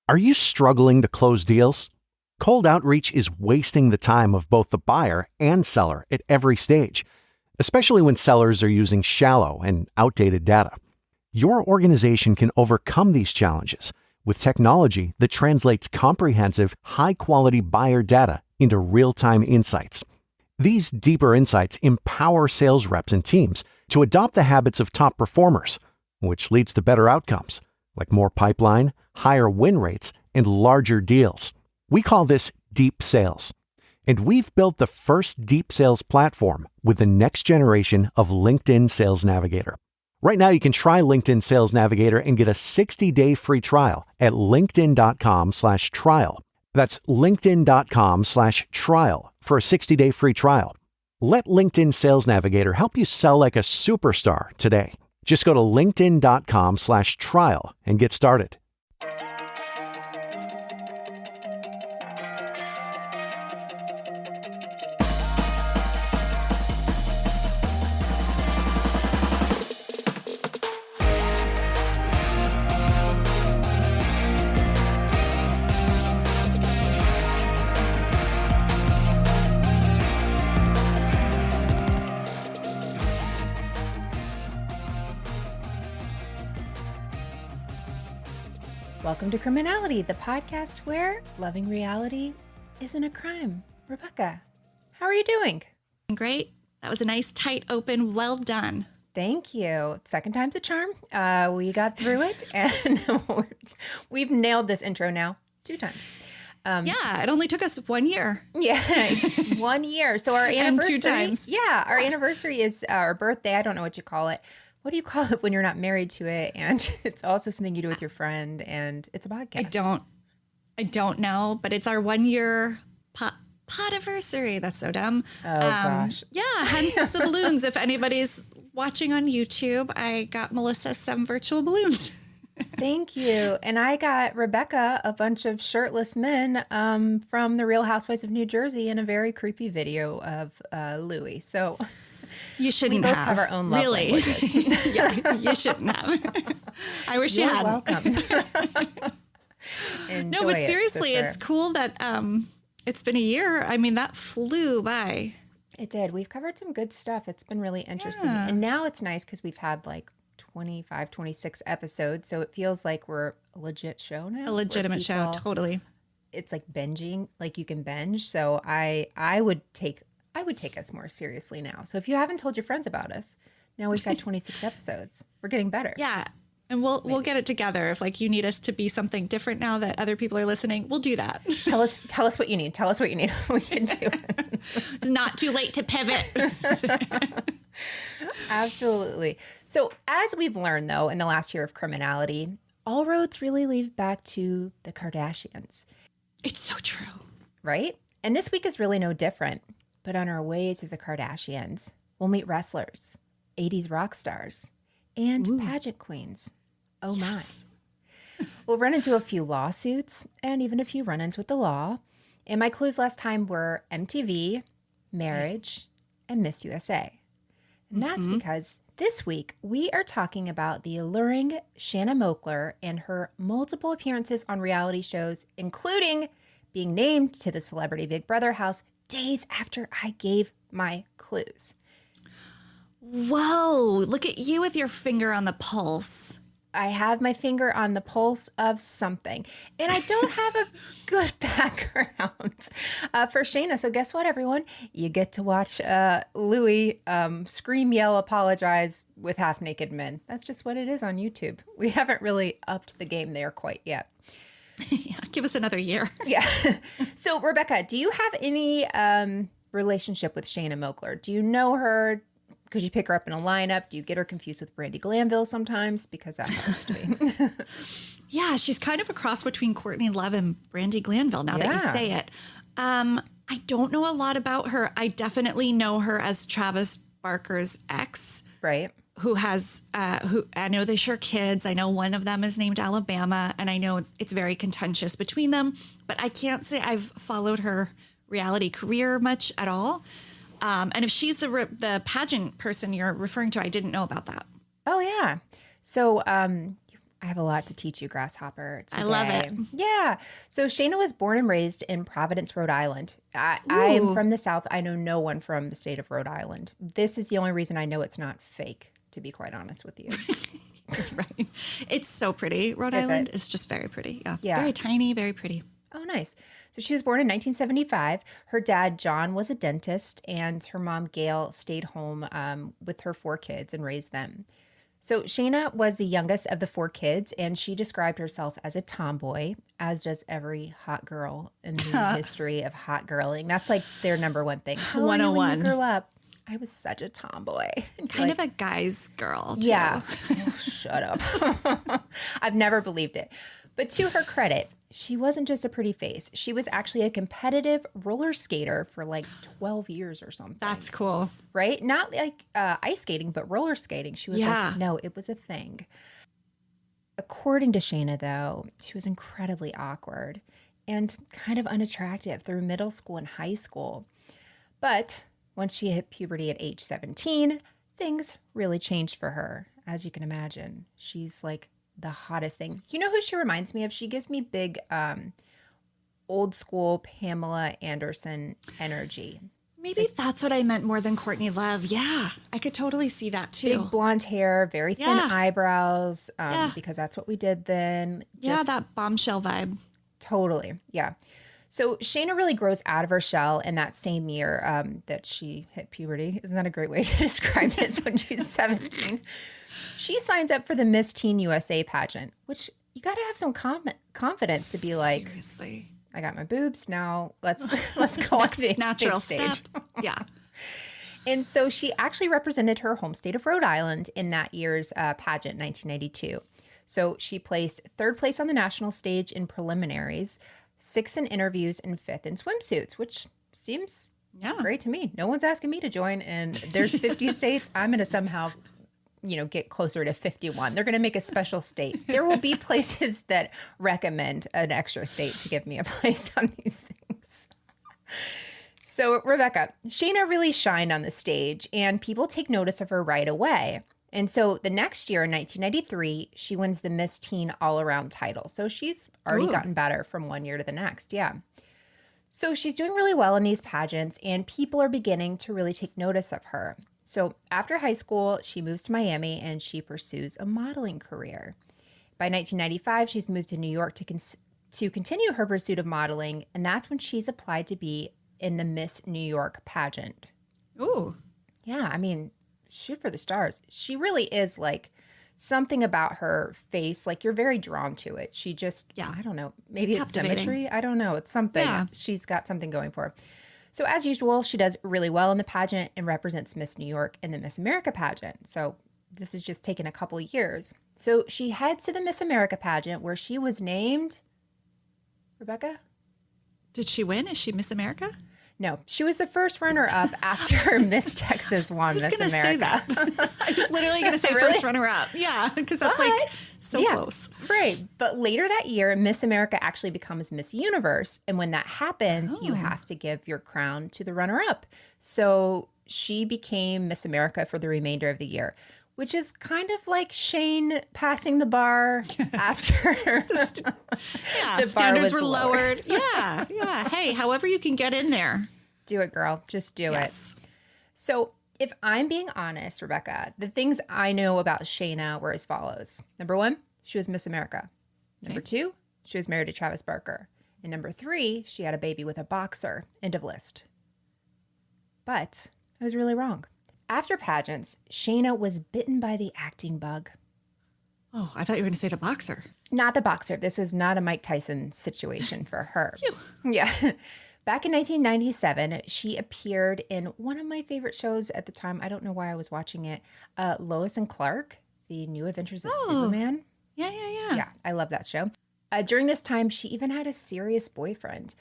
Are you struggling to close deals? Cold outreach is wasting the time of both the buyer and seller at every stage, especially when sellers are using shallow and outdated data. Your organization can overcome these challenges with technology that translates comprehensive, high-quality buyer data into real-time insights. These deeper insights empower sales reps and teams to adopt the habits of top performers, which leads to better outcomes, like more pipeline, higher win rates, and larger deals. We call this deep sales. And we've built the first deep sales platform with the next generation of LinkedIn Sales Navigator. Right now, you can try LinkedIn Sales Navigator and get a 60-day free trial at linkedin.com/trial. That's linkedin.com/trial for a 60-day free trial. Let LinkedIn Sales Navigator help you sell like a superstar today. Just go to linkedin.com/trial and get started. Welcome to Criminality, the podcast where loving reality isn't a crime. Rebekah, how are you doing? Great. That was a nice, tight open. Well done. Thank you. Second time's a charm. We got through it, and we've nailed this intro now 2 times. Yeah, it only took us 1 year. Yeah, 1 year. So our anniversary. And 2 times. Yeah, our anniversary is our birthday. I don't know what you call it. What do you call it when you're not married to it? And it's also something you do with your friend, and it's a podcast. I don't know, but it's our 1 year podiversary. That's so dumb. Oh, gosh. Yeah, hence the balloons. If anybody's watching on YouTube, I got Melissa some virtual balloons. Thank you. And I got Rebekah a bunch of shirtless men from The Real Housewives of New Jersey in a very creepy video of Louis. So you shouldn't we both have our own love really. languages. Yeah, you shouldn't have. I wish You're you had. Welcome. No, but seriously, it's cool that it's been a year. I mean, that flew by. It did. We've covered some good stuff. It's been really interesting. Yeah. And now it's nice because we've had like 25, 26 episodes. So it feels like we're a legit show now. A legitimate show, totally. It's like binging, like you can binge. So I would take us more seriously now. So if you haven't told your friends about us, now we've got 26 episodes. We're getting better. Yeah. And we'll get it together. If like you need us to be something different now that other people are listening, we'll do that. Tell us what you need. Tell us what you need. We can do it. It's not too late to pivot. Absolutely. So as we've learned, though, in the last year of Criminality, all roads really lead back to the Kardashians. It's so true. Right? And this week is really no different. But on our way to the Kardashians, we'll meet wrestlers, 80s rock stars, and pageant queens. Oh, yes. My. We'll run into a few lawsuits and even a few run-ins with the law. And my clues last time were MTV, marriage, and Miss USA. And that's because this week we are talking about the alluring Shanna Moekler and her multiple appearances on reality shows, including being named to the Celebrity Big Brother house days after I gave my clues. Whoa, look at you with your finger on the pulse. I have my finger on the pulse of something. And I don't have a good background for Shanna. So guess what, everyone? You get to watch Louis scream, yell, apologize with half-naked men. That's just what it is on YouTube. We haven't really upped the game there quite yet. Yeah, give us another year. Yeah. So, Rebekah, do you have any relationship with Shanna Moekler? Do you know her? Could you pick her up in a lineup? Do you get her confused with Brandi Glanville sometimes? Because that happens to me. Yeah, she's kind of a cross between Courtney Love and Brandi Glanville, now that you say it. I don't know a lot about her. I definitely know her as Travis Barker's ex. Right. Who has, who I know they share kids. I know one of them is named Alabama, and I know it's very contentious between them, but I can't say I've followed her reality career much at all. And if she's the pageant person you're referring to, I didn't know about that. Oh, yeah. So I have a lot to teach you, Grasshopper, today. I love it. Yeah. So Shanna was born and raised in Providence, Rhode Island. I am from the South. I know no one from the state of Rhode Island. This is the only reason I know it's not fake, to be quite honest with you. Right. It's so pretty. Rhode Island is just very pretty. Yeah. Very tiny, very pretty. Oh, nice. So she was born in 1975. Her dad, John, was a dentist, and her mom, Gail, stayed home with her 4 kids and raised them. So Shanna was the youngest of the 4 kids, and she described herself as a tomboy, as does every hot girl in the history of hot girling. That's like their number one thing. 101. When you grew up, I was such a tomboy. Kind of a guy's girl, too. Yeah. Oh, shut up. I've never believed it. But to her credit, she wasn't just a pretty face. She was actually a competitive roller skater for like 12 years or something. That's cool. Right? Not like ice skating, but roller skating. She was like, no, it was a thing. According to Shanna, though, she was incredibly awkward and kind of unattractive through middle school and high school. But once she hit puberty at age 17, things really changed for her. As you can imagine, she's like the hottest thing. You know who she reminds me of? She gives me big old school Pamela Anderson energy. Maybe that's what I meant more than Courtney Love. Yeah, I could totally see that too. Big blonde hair, very thin eyebrows, because that's what we did then. That bombshell vibe. Totally, yeah. So Shanna really grows out of her shell in that same year that she hit puberty. Isn't that a great way to describe this when she's 17? She signs up for the Miss Teen USA pageant, which you got to have some confidence to be like, seriously, I got my boobs. Now let's go on the natural big stage. step. Yeah. And so she actually represented her home state of Rhode Island in that year's pageant, 1992. So she placed 3rd place on the national stage in preliminaries, 6th in interviews, and 5th in swimsuits, which seems great to me. No one's asking me to join, and there's 50 states. I'm going to somehow get closer to 51. They're going to make a special state. There will be places that recommend an extra state to give me a place on these things. So, Rebekah, Shanna really shined on the stage, and people take notice of her right away. And so the next year, in 1993, she wins the Miss Teen All-Around title. So she's already gotten better from one year to the next. Yeah. So she's doing really well in these pageants, and people are beginning to really take notice of her. So after high school, she moves to Miami and she pursues a modeling career. By 1995, she's moved to New York to continue her pursuit of modeling, and that's when she's applied to be in the Miss New York pageant. Ooh. Yeah, I mean, shoot for the stars. She really is like something about her face, like you're very drawn to it. She just, I don't know, maybe it's symmetry. I don't know. It's something. Yeah. She's got something going for her. So as usual, she does really well in the pageant and represents Miss New York in the Miss America pageant. So this has just taken a couple of years. So she heads to the Miss America pageant where she was named, Rebekah? Did she win? Is she Miss America? No, she was the first runner-up after Miss Texas won Miss America. Say that. I was literally going to say first runner-up. Yeah, because that's close. Right. But later that year, Miss America actually becomes Miss Universe. And when that happens, you have to give your crown to the runner-up. So she became Miss America for the remainder of the year, which is kind of like Shane passing the bar after the standards were lowered. Yeah. Hey, however you can get in there. Do it, girl. Just do it. So if I'm being honest, Rebekah, the things I know about Shanna were as follows. Number 1, she was Miss America. Number 2, she was married to Travis Barker. And number 3, she had a baby with a boxer. End of list. But I was really wrong. After pageants, Shanna was bitten by the acting bug. Oh, I thought you were going to say the boxer. Not the boxer. This is not a Mike Tyson situation for her. Yeah. Back in 1997, she appeared in one of my favorite shows at the time. I don't know why I was watching it. Lois and Clark, The New Adventures of Superman. Yeah. Yeah, I love that show. During this time, she even had a serious boyfriend.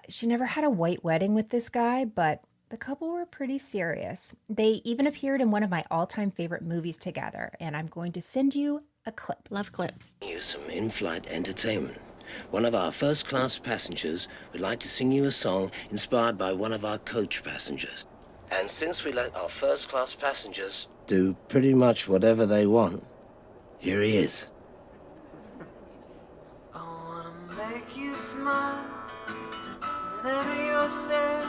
She never had a white wedding with this guy, but the couple were pretty serious. They even appeared in one of my all-time favorite movies together, and I'm going to send you a clip. Love clips. You some in-flight entertainment. One of our first-class passengers would like to sing you a song inspired by one of our coach passengers. And since we let our first-class passengers do pretty much whatever they want, here he is. make you smile whenever you're sad.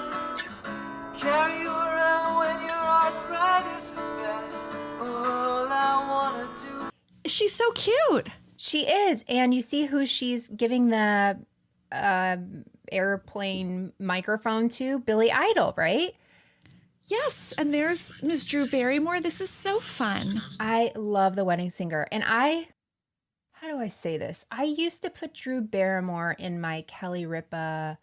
Carry you around when your arthritis is bad. All I wanna do. She's so cute. She is. And you see who she's giving the airplane microphone to? Billy Idol, right? Yes, and there's Miss Drew Barrymore. This is so fun. I love The Wedding Singer. And how do I say this? I used to put Drew Barrymore in my Kelly Ripa,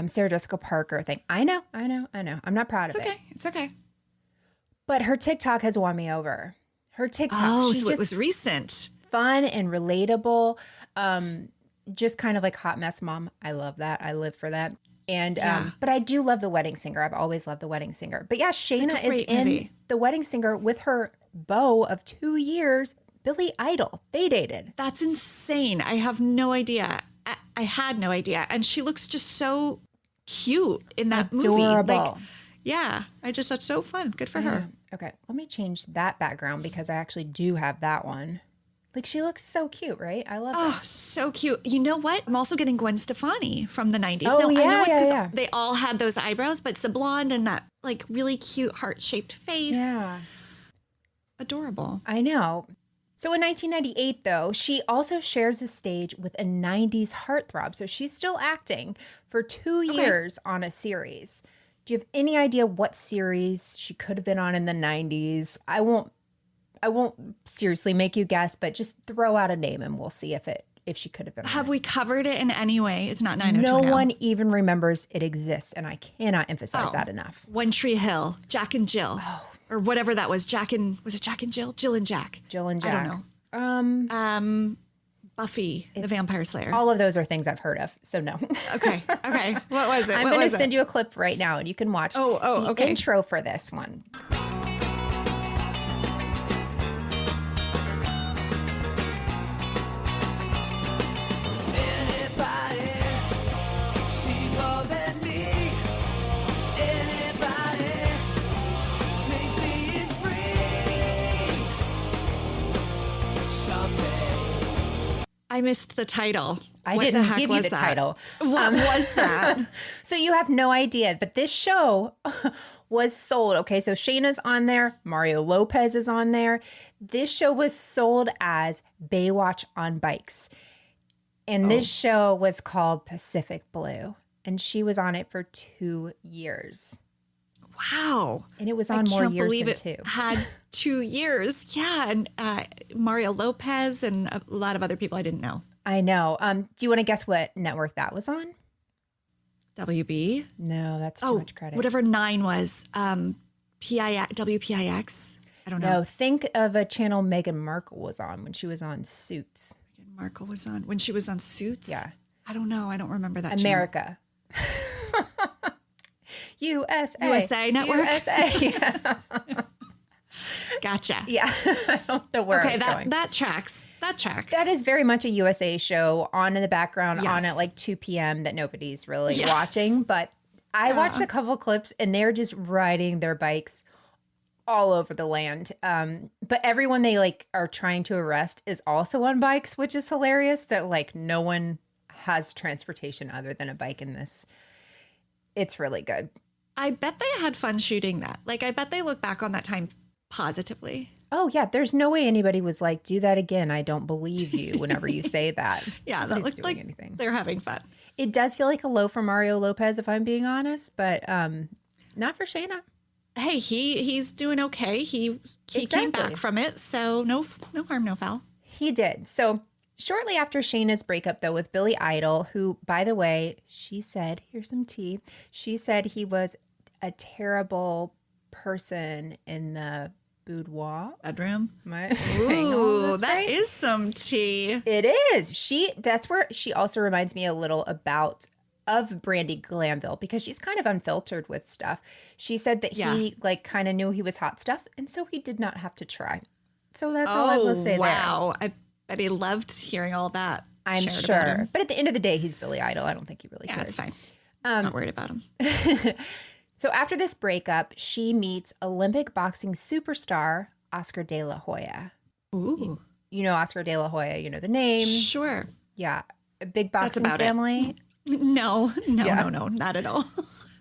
Sarah Jessica Parker thing. I know. I'm not proud of it. It's okay. But her TikTok has won me over. Her TikTok. Oh, she's so it was recent. fun and relatable. Just kind of like hot mess mom. I love that. I live for that. And but I do love The Wedding Singer. I've always loved The Wedding Singer. But yeah, Shayna is in movie. The Wedding Singer with her beau of 2 years, Billy Idol. They dated. That's insane. I have no idea. I had no idea. And she looks just so cute in that movie. Adorable. Yeah, that's so fun. Good for her. Okay, let me change that background because I actually do have that one. Like, she looks so cute, right? I love Oh, her. so cute. You know what? I'm also getting Gwen Stefani from the 90s. Oh, Now, I know yeah, it's because yeah. they all had those eyebrows, but it's the blonde and that like really cute heart-shaped face. Yeah, Adorable. I know. So in 1998, though, she also shares the stage with a 90s heartthrob. So she's still acting for 2 years on a series. Do you have any idea what series she could have been on in the 90s? I won't seriously make you guess, but just throw out a name and we'll see if she could have been on Have it. we covered it in any way? It's not 90210. No one even remembers it exists, and I cannot emphasize that enough. One Tree Hill, Jack and Jill, or whatever that was. Was it Jack and Jill? Jill and Jack. Jill and I Jack. don't know. Buffy, the Vampire Slayer. All of those are things I've heard of, so no. Okay. What was it? I'm going to send you a clip right now, and you can watch the okay. intro for this one. I missed the title. I What didn't the heck give you was the that? title. What was that? So you have no idea, but this show was sold. Okay, so Shayna's on there. Mario Lopez is on there. This show was sold as Baywatch on bikes. And this show was called Pacific Blue. And she was on it for 2 years. Wow. And it was on more years believe than it 2. had 2 years. Yeah, and Mario Lopez and a lot of other people I didn't know. I know. Do you want to guess what network that was on? WB. No, that's too much credit. Whatever 9 was. WPIX. I don't know. No, think of a channel Meghan Markle was on when she was on Suits. Markle was on when she was on Suits. Yeah. I don't know. I don't remember that. America. USA. USA Network? USA. Gotcha. Yeah. I don't know where Okay, it's going. that tracks. That tracks. That is very much a USA show on in the background Yes. on at like 2 p.m. that nobody's really Yes. watching. But I watched a couple clips and they're just riding their bikes all over the land. But everyone they like are trying to arrest is also on bikes, which is hilarious that like no one has transportation other than a bike in this. It's really good. I bet they had fun shooting that. Like, I bet they look back on that time positively. Oh, yeah. There's no way anybody was like, do that again. I don't believe you whenever you say that. Yeah, that Nobody's looked doing like anything. they're having fun. It does feel like a low for Mario Lopez, if I'm being honest, but not for Shayna. Hey, he's doing okay. He came Exactly. back from it, so no harm, no foul. He did. So shortly after Shayna's breakup, though, with Billy Idol, who, by the way, she said, here's some tea. She said he was a terrible person in the boudoir. Bedroom. Am I saying all Ooh, this that right? is some tea. It is. That's where she also reminds me a little of Brandy Glanville because she's kind of unfiltered with stuff. She said that he like kind of knew he was hot stuff and so he did not have to try. So that's all I will say there. Wow. I bet he loved hearing all that. I'm shared about sure. him. But at the end of the day, he's Billy Idol. I don't think he really Yeah, cares. it's fine. I'm not worried about him. So after this breakup, she meets Olympic boxing superstar Oscar De La Hoya. Ooh. You know Oscar De La Hoya, you know the name. Sure. Yeah. A big That's boxing about it. family. No, Yeah. not at all.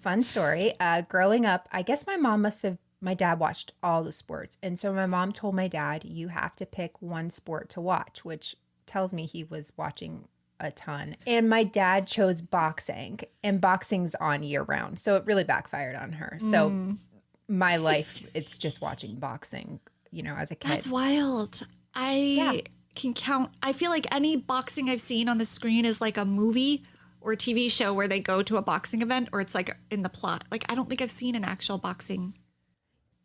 Fun story. Growing up, I guess my dad watched all the sports. And so my mom told my dad, you have to pick one sport to watch, which tells me he was watching a ton. And my dad chose boxing, and boxing's on year round. So it really backfired on her. So my life, it's just watching boxing, as a kid. That's wild. I can count. I feel like any boxing I've seen on the screen is like a movie or a TV show where they go to a boxing event, or it's like in the plot. Like, I don't think I've seen an actual boxing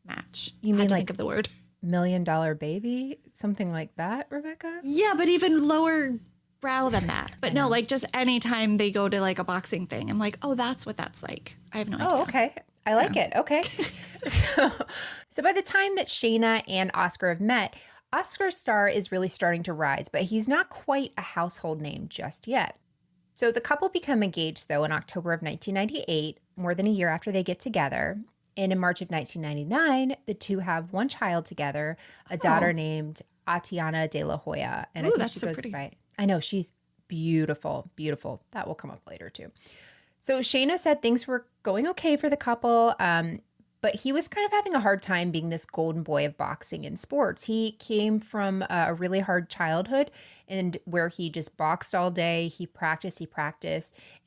match. You I mean had to like think of the word? $1 Million Baby? Something like that, Rebekah? Yeah, but even lower brow than that. But no, like just anytime they go to like a boxing thing, I'm like, oh, that's what that's like. I have no idea. Oh, okay. I like it. Okay. So by the time that Shanna and Oscar have met, Oscar's star is really starting to rise, but he's not quite a household name just yet. So the couple become engaged, though, in October of 1998, more than a year after they get together. And in March of 1999, the two have one child together, a daughter named Atiana de la Hoya. And I Ooh, think that's she so goes pretty. by, I know, she's beautiful, beautiful. That will come up later, too. So Shayna said things were going okay for the couple, but he was kind of having a hard time being this golden boy of boxing and sports. He came from a really hard childhood and where he just boxed all day. He practiced,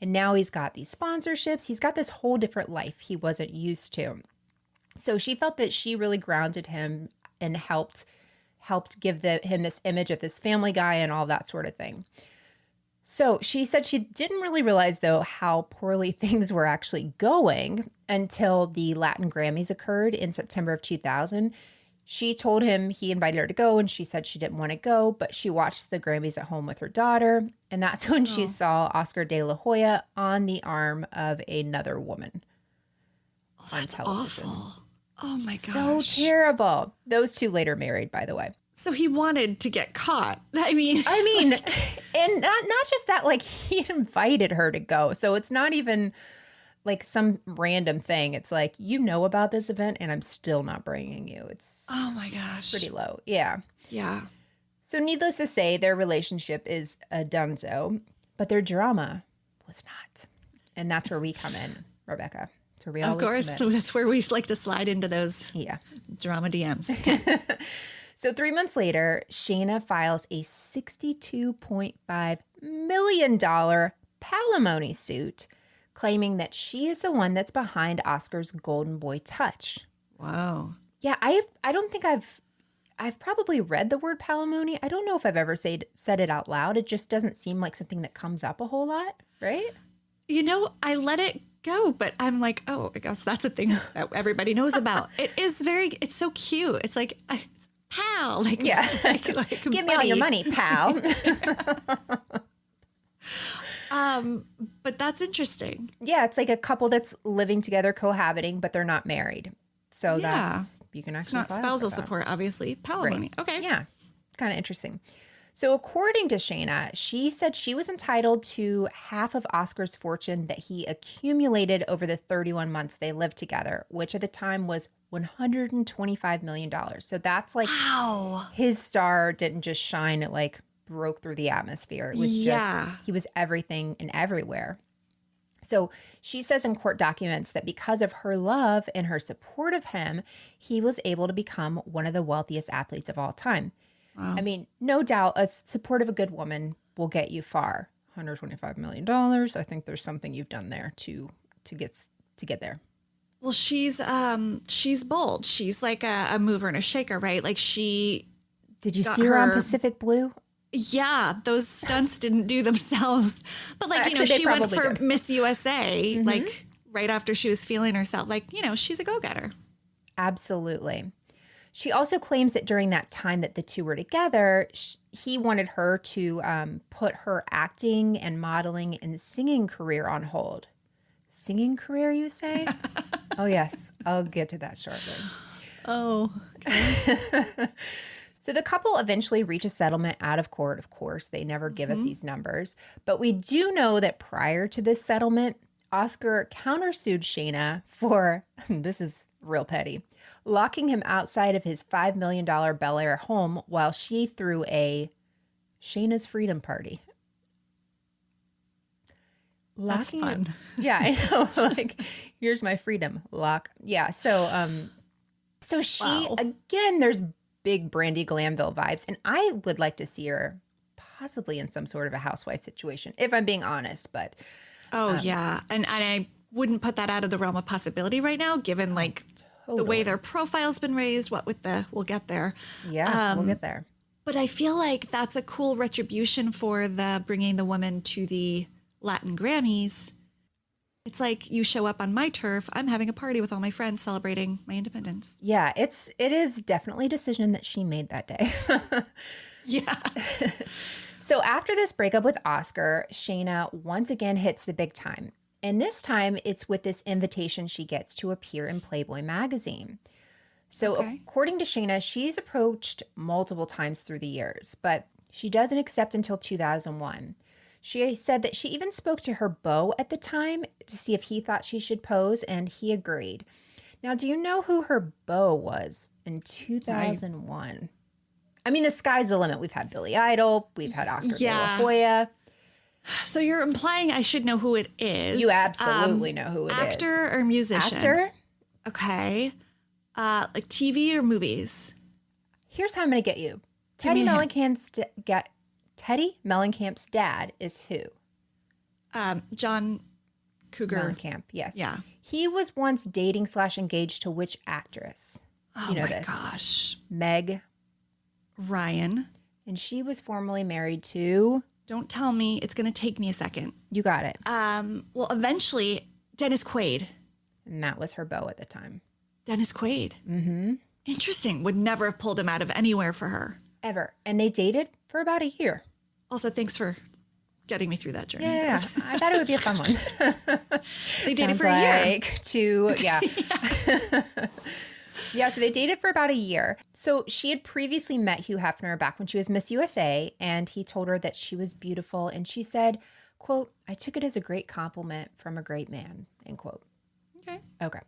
and now he's got these sponsorships. He's got this whole different life he wasn't used to. So she felt that she really grounded him and helped give him this image of this family guy and all that sort of thing. So she said she didn't really realize, though, how poorly things were actually going until the Latin Grammys occurred in September of 2000. She told him he invited her to go, and she said she didn't want to go, but she watched the Grammys at home with her daughter. And that's when she saw Oscar de la Hoya on the arm of another woman. Oh, that's awful. Oh my gosh. So terrible. Those two later married, by the way. So he wanted to get caught. I mean, and not just that, like he invited her to go. So it's not even like some random thing. It's like, about this event and I'm still not bringing you. It's oh my gosh. pretty low. Yeah. Yeah. So needless to say, their relationship is a donezo, but their drama was not. And that's where we come in, Rebekah. So we Of always course. come in. That's where we like to slide into those drama DMs. So 3 months later, Shanna files a $62.5 million palimony suit claiming that she is the one that's behind Oscar's golden boy touch. Wow. Yeah, I don't think I've probably read the word palimony. I don't know if I've ever said it out loud. It just doesn't seem like something that comes up a whole lot, right? I let it go, but I'm like, oh, I guess that's a thing that everybody knows about. It's so cute. It's like, it's pal. Like, Yeah. like Give me all your money, pal. But that's interesting. Yeah, it's like a couple that's living together, cohabiting, but they're not married. So Yeah. you can actually It's not file spousal for that. support, obviously. Palimony. Okay. Yeah, kind of interesting. So according to Shanna, she said she was entitled to half of Oscar's fortune that he accumulated over the 31 months they lived together, which at the time was $125 million. So that's like his star didn't just shine, it like broke through the atmosphere. It was he was everything and everywhere. So she says in court documents that because of her love and her support of him, he was able to become one of the wealthiest athletes of all time. Wow. I mean, no doubt a support of a good woman will get you far. $125 million. I think there's something you've done there to get there. Well, she's bold. She's like a mover and a shaker, right? Like Did you got see her on her- Pacific Blue? Yeah, those stunts didn't do themselves. But like, Actually, they she went probably for did. Miss USA, like right after she was feeling herself. Like, she's a go-getter. Absolutely. She also claims that during that time that the two were together, he wanted her to put her acting and modeling and singing career on hold. Singing career, you say? Oh, yes. I'll get to that shortly. Oh, So the couple eventually reach a settlement out of court. Of course, they never give us these numbers. But we do know that prior to this settlement, Oscar countersued Shanna for, this is real petty, locking him outside of his $5 million Bel Air home while she threw a Shanna's Freedom Party. That's Locking fun. Yeah, I know. Like, here's my freedom. Lock. Yeah. So she, Wow. again, there's big Brandy Glanville vibes. And I would like to see her possibly in some sort of a housewife situation, if I'm being honest. But Oh, yeah. And I wouldn't put that out of the realm of possibility right now, given like the way their profile's been raised, we'll get there. yeah, we'll get there. But I feel like that's a cool retribution for the bringing the woman to the Latin Grammys. It's like you show up on my turf. I'm having a party with all my friends celebrating my independence. Yeah, it is definitely a decision that she made that day. Yeah. So after this breakup with Oscar, Shayna once again hits the big time. And this time it's with this invitation she gets to appear in Playboy magazine. So according to Shayna, she's approached multiple times through the years, but she doesn't accept until 2001. She said that she even spoke to her beau at the time to see if he thought she should pose, and he agreed. Now, do you know who her beau was in 2001? I mean, the sky's the limit. We've had Billy Idol. We've had Oscar De La Hoya. So you're implying I should know who it is. You absolutely know who it is. Actor or musician? Actor. Okay. Like TV or movies? Here's how I'm going to get you. Teddy Mellencamp's dad is who? John Cougar. Mellencamp, yes. Yeah. He was once dating/engaged to which actress? Oh You know my this. gosh. Meg. Ryan. And she was formerly married to... Don't tell me. It's going to take me a second. You got it. Well, eventually, Dennis Quaid. And that was her beau at the time. Dennis Quaid. Mm-hmm. Interesting. Would never have pulled him out of anywhere for her. Ever. And they dated for about a year. Also, thanks for getting me through that journey. Yeah. I thought it would be a fun one. They dated for a year. Yeah. Yeah, so they dated for about a year. So she had previously met Hugh Hefner back when she was Miss USA, and he told her that she was beautiful. And she said, quote, "I took it as a great compliment from a great man," end quote. Okay.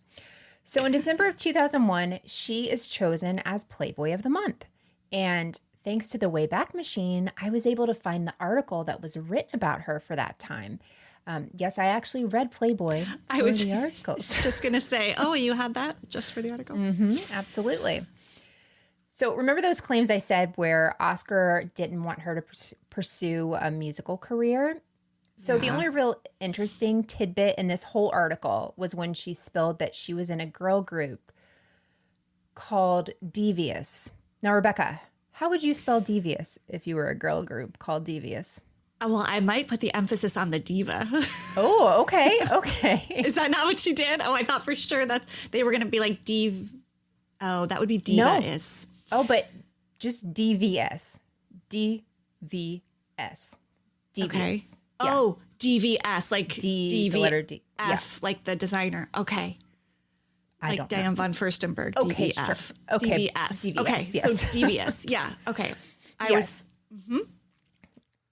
So in December of 2001, she is chosen as Playboy of the Month. And thanks to the Wayback Machine, I was able to find the article that was written about her for that time. Yes, I actually read Playboy for the articles. Just going to say, oh, you had that just for the article? Mm-hmm, absolutely. So remember those claims I said where Oscar didn't want her to pursue a musical career? So the only real interesting tidbit in this whole article was when she spilled that she was in a girl group called Devious. Now, Rebekah, how would you spell Devious if you were a girl group called Devious? Well, I might put the emphasis on the diva. Oh, okay. Okay. Is that not what she did? Oh, I thought for sure they were going to be like Oh, that would be diva-is. No. Oh, but just DVS. DVS. Devious. Okay. Yeah. Oh, DVS, like the letter D. F, like the designer. Okay. I Like don't Diane von Furstenberg, Okay, DVF. sure. Okay, DVS. DVS, Okay, yes. so DVS. Yeah, okay. Yes.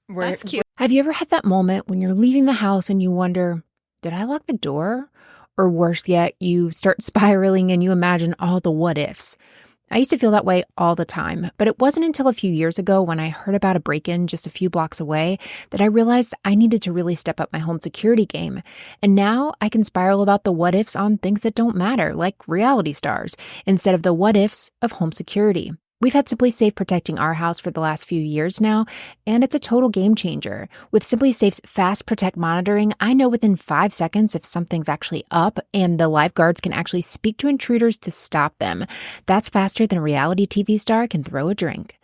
That's cute. Have you ever had that moment when you're leaving the house and you wonder, did I lock the door? Or worse yet, you start spiraling and you imagine all the what ifs. I used to feel that way all the time, but it wasn't until a few years ago when I heard about a break-in just a few blocks away that I realized I needed to really step up my home security game. And now I can spiral about the what ifs on things that don't matter, like reality stars, instead of the what ifs of home security. We've had Simply Safe protecting our house for the last few years now, and it's a total game changer. With Simply Safe's Fast Protect monitoring, I know within 5 seconds if something's actually up, and the lifeguards can actually speak to intruders to stop them. That's faster than a reality TV star can throw a drink.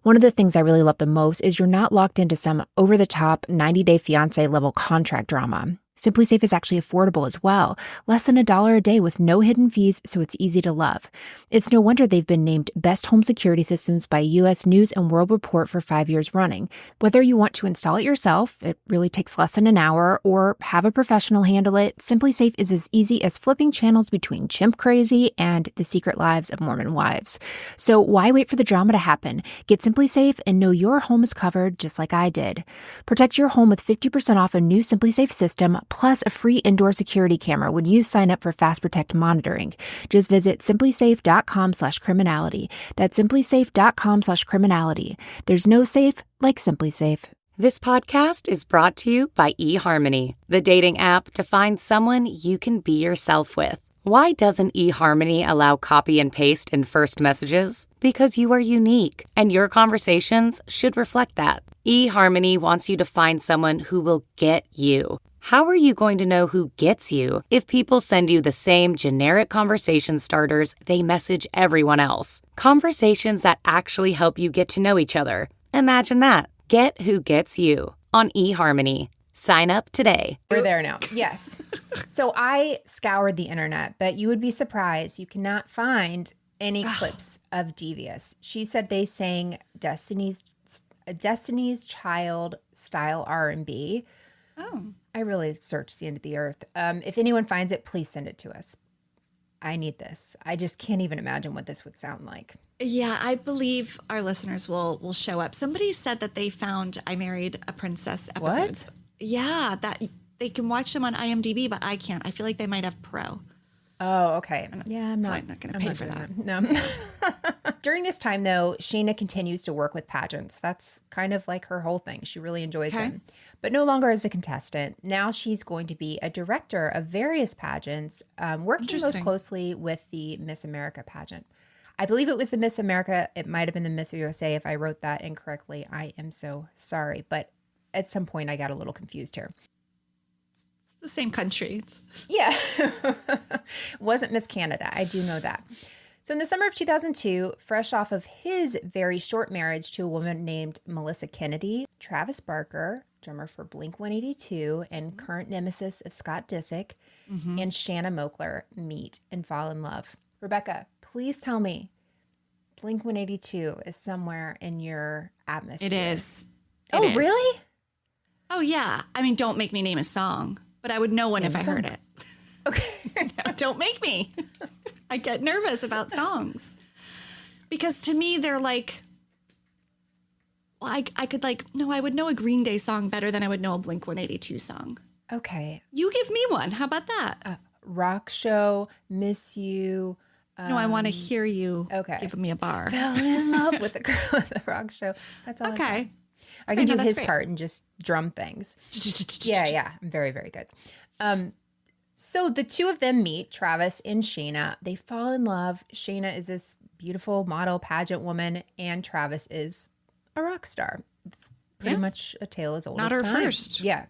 One of the things I really love the most is you're not locked into some over-the-top 90-day fiancé level contract drama. Simply Safe is actually affordable as well, less than $1 a day with no hidden fees, so it's easy to love. It's no wonder they've been named Best Home Security Systems by U.S. News and World Report for 5 years running. Whether you want to install it yourself, it really takes less than an hour, or have a professional handle it, Simply Safe is as easy as flipping channels between Chimp Crazy and The Secret Lives of Mormon Wives. So why wait for the drama to happen? Get Simply Safe and know your home is covered just like I did. Protect your home with 50% off a new Simply Safe system, plus a free indoor security camera when you sign up for Fast Protect monitoring. Just visit simplysafe.com/criminality. That's simplysafe.com/criminality. There's no safe like Simply Safe. This podcast is brought to you by eHarmony, the dating app to find someone you can be yourself with. Why doesn't eHarmony allow copy and paste in first messages? Because you are unique, and your conversations should reflect that. eHarmony wants you to find someone who will get you. How are you going to know who gets you if people send you the same generic conversation starters they message everyone else? Conversations that actually help you get to know each other. Imagine that. Get who gets you on eHarmony. Sign up today. We're there now. Yes. So I scoured the internet, but you would be surprised. You cannot find any clips of Devious. She said they sang Destiny's Child style R&B. Oh. I really searched the end of the earth. If anyone finds it, please send it to us. I need this. I just can't even imagine what this would sound like. Yeah, I believe our listeners will show up. Somebody said that they found I Married a Princess episodes. What? Yeah, that they can watch them on IMDb, but I can't. I feel like they might have pro. Oh, okay. Yeah, I'm not going to pay for that. No. During this time, though, Shanna continues to work with pageants. That's kind of like her whole thing. She really enjoys them. But no longer as a contestant. Now she's going to be a director of various pageants, working most closely with the Miss America pageant. I believe it was the Miss America. It might have been the Miss USA. If I wrote that incorrectly, I am so sorry. But at some point, I got a little confused here. The same country. Yeah. Wasn't Miss Canada. I do know that. So in the summer of 2002, fresh off of his very short marriage to a woman named Melissa Kennedy, Travis Barker, drummer for Blink-182 and current nemesis of Scott Disick, and Shanna Moekler meet and fall in love. Rebekah, please tell me Blink-182 is somewhere in your atmosphere. It is. Oh, really? Oh, yeah. I mean, don't make me name a song, but I would know one if I heard it. Okay. No, don't make me. I get nervous about songs because to me, they're like, well, I could I would know a Green Day song better than I would know a Blink-182 song. Okay. You give me one. How about that? Rock Show, Miss You. No, I want to hear you Okay. give me a bar. Fell in love with the girl at the Rock Show. That's all. Okay. I can no, do that's his great. part and just drum things. Yeah. I'm very, very good. So the two of them meet, Travis and Shanna. They fall in love. Shanna is this beautiful model pageant woman, and Travis is a rock star. It's pretty much a tale as old Not as her time. first. Yeah.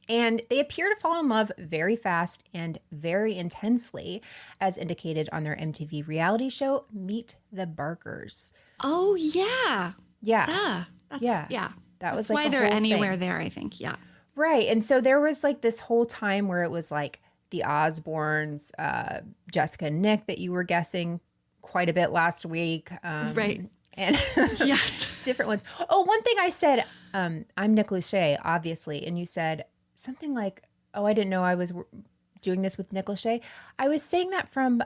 And they appear to fall in love very fast and very intensely, as indicated on their MTV reality show, Meet the Barkers. Oh, yeah. Yeah. Duh. That's, Yeah. That was That's like why a they're whole anywhere thing. there, I think. Yeah. Right. And so there was like this whole time where it was like the Osbournes, Jessica and Nick that you were guessing quite a bit last week. Right. And Yes. different ones. Oh, one thing I said, I'm Nick Lachey, obviously. And you said something like, oh, I didn't know I was doing this with Nick Lachey. I was saying that from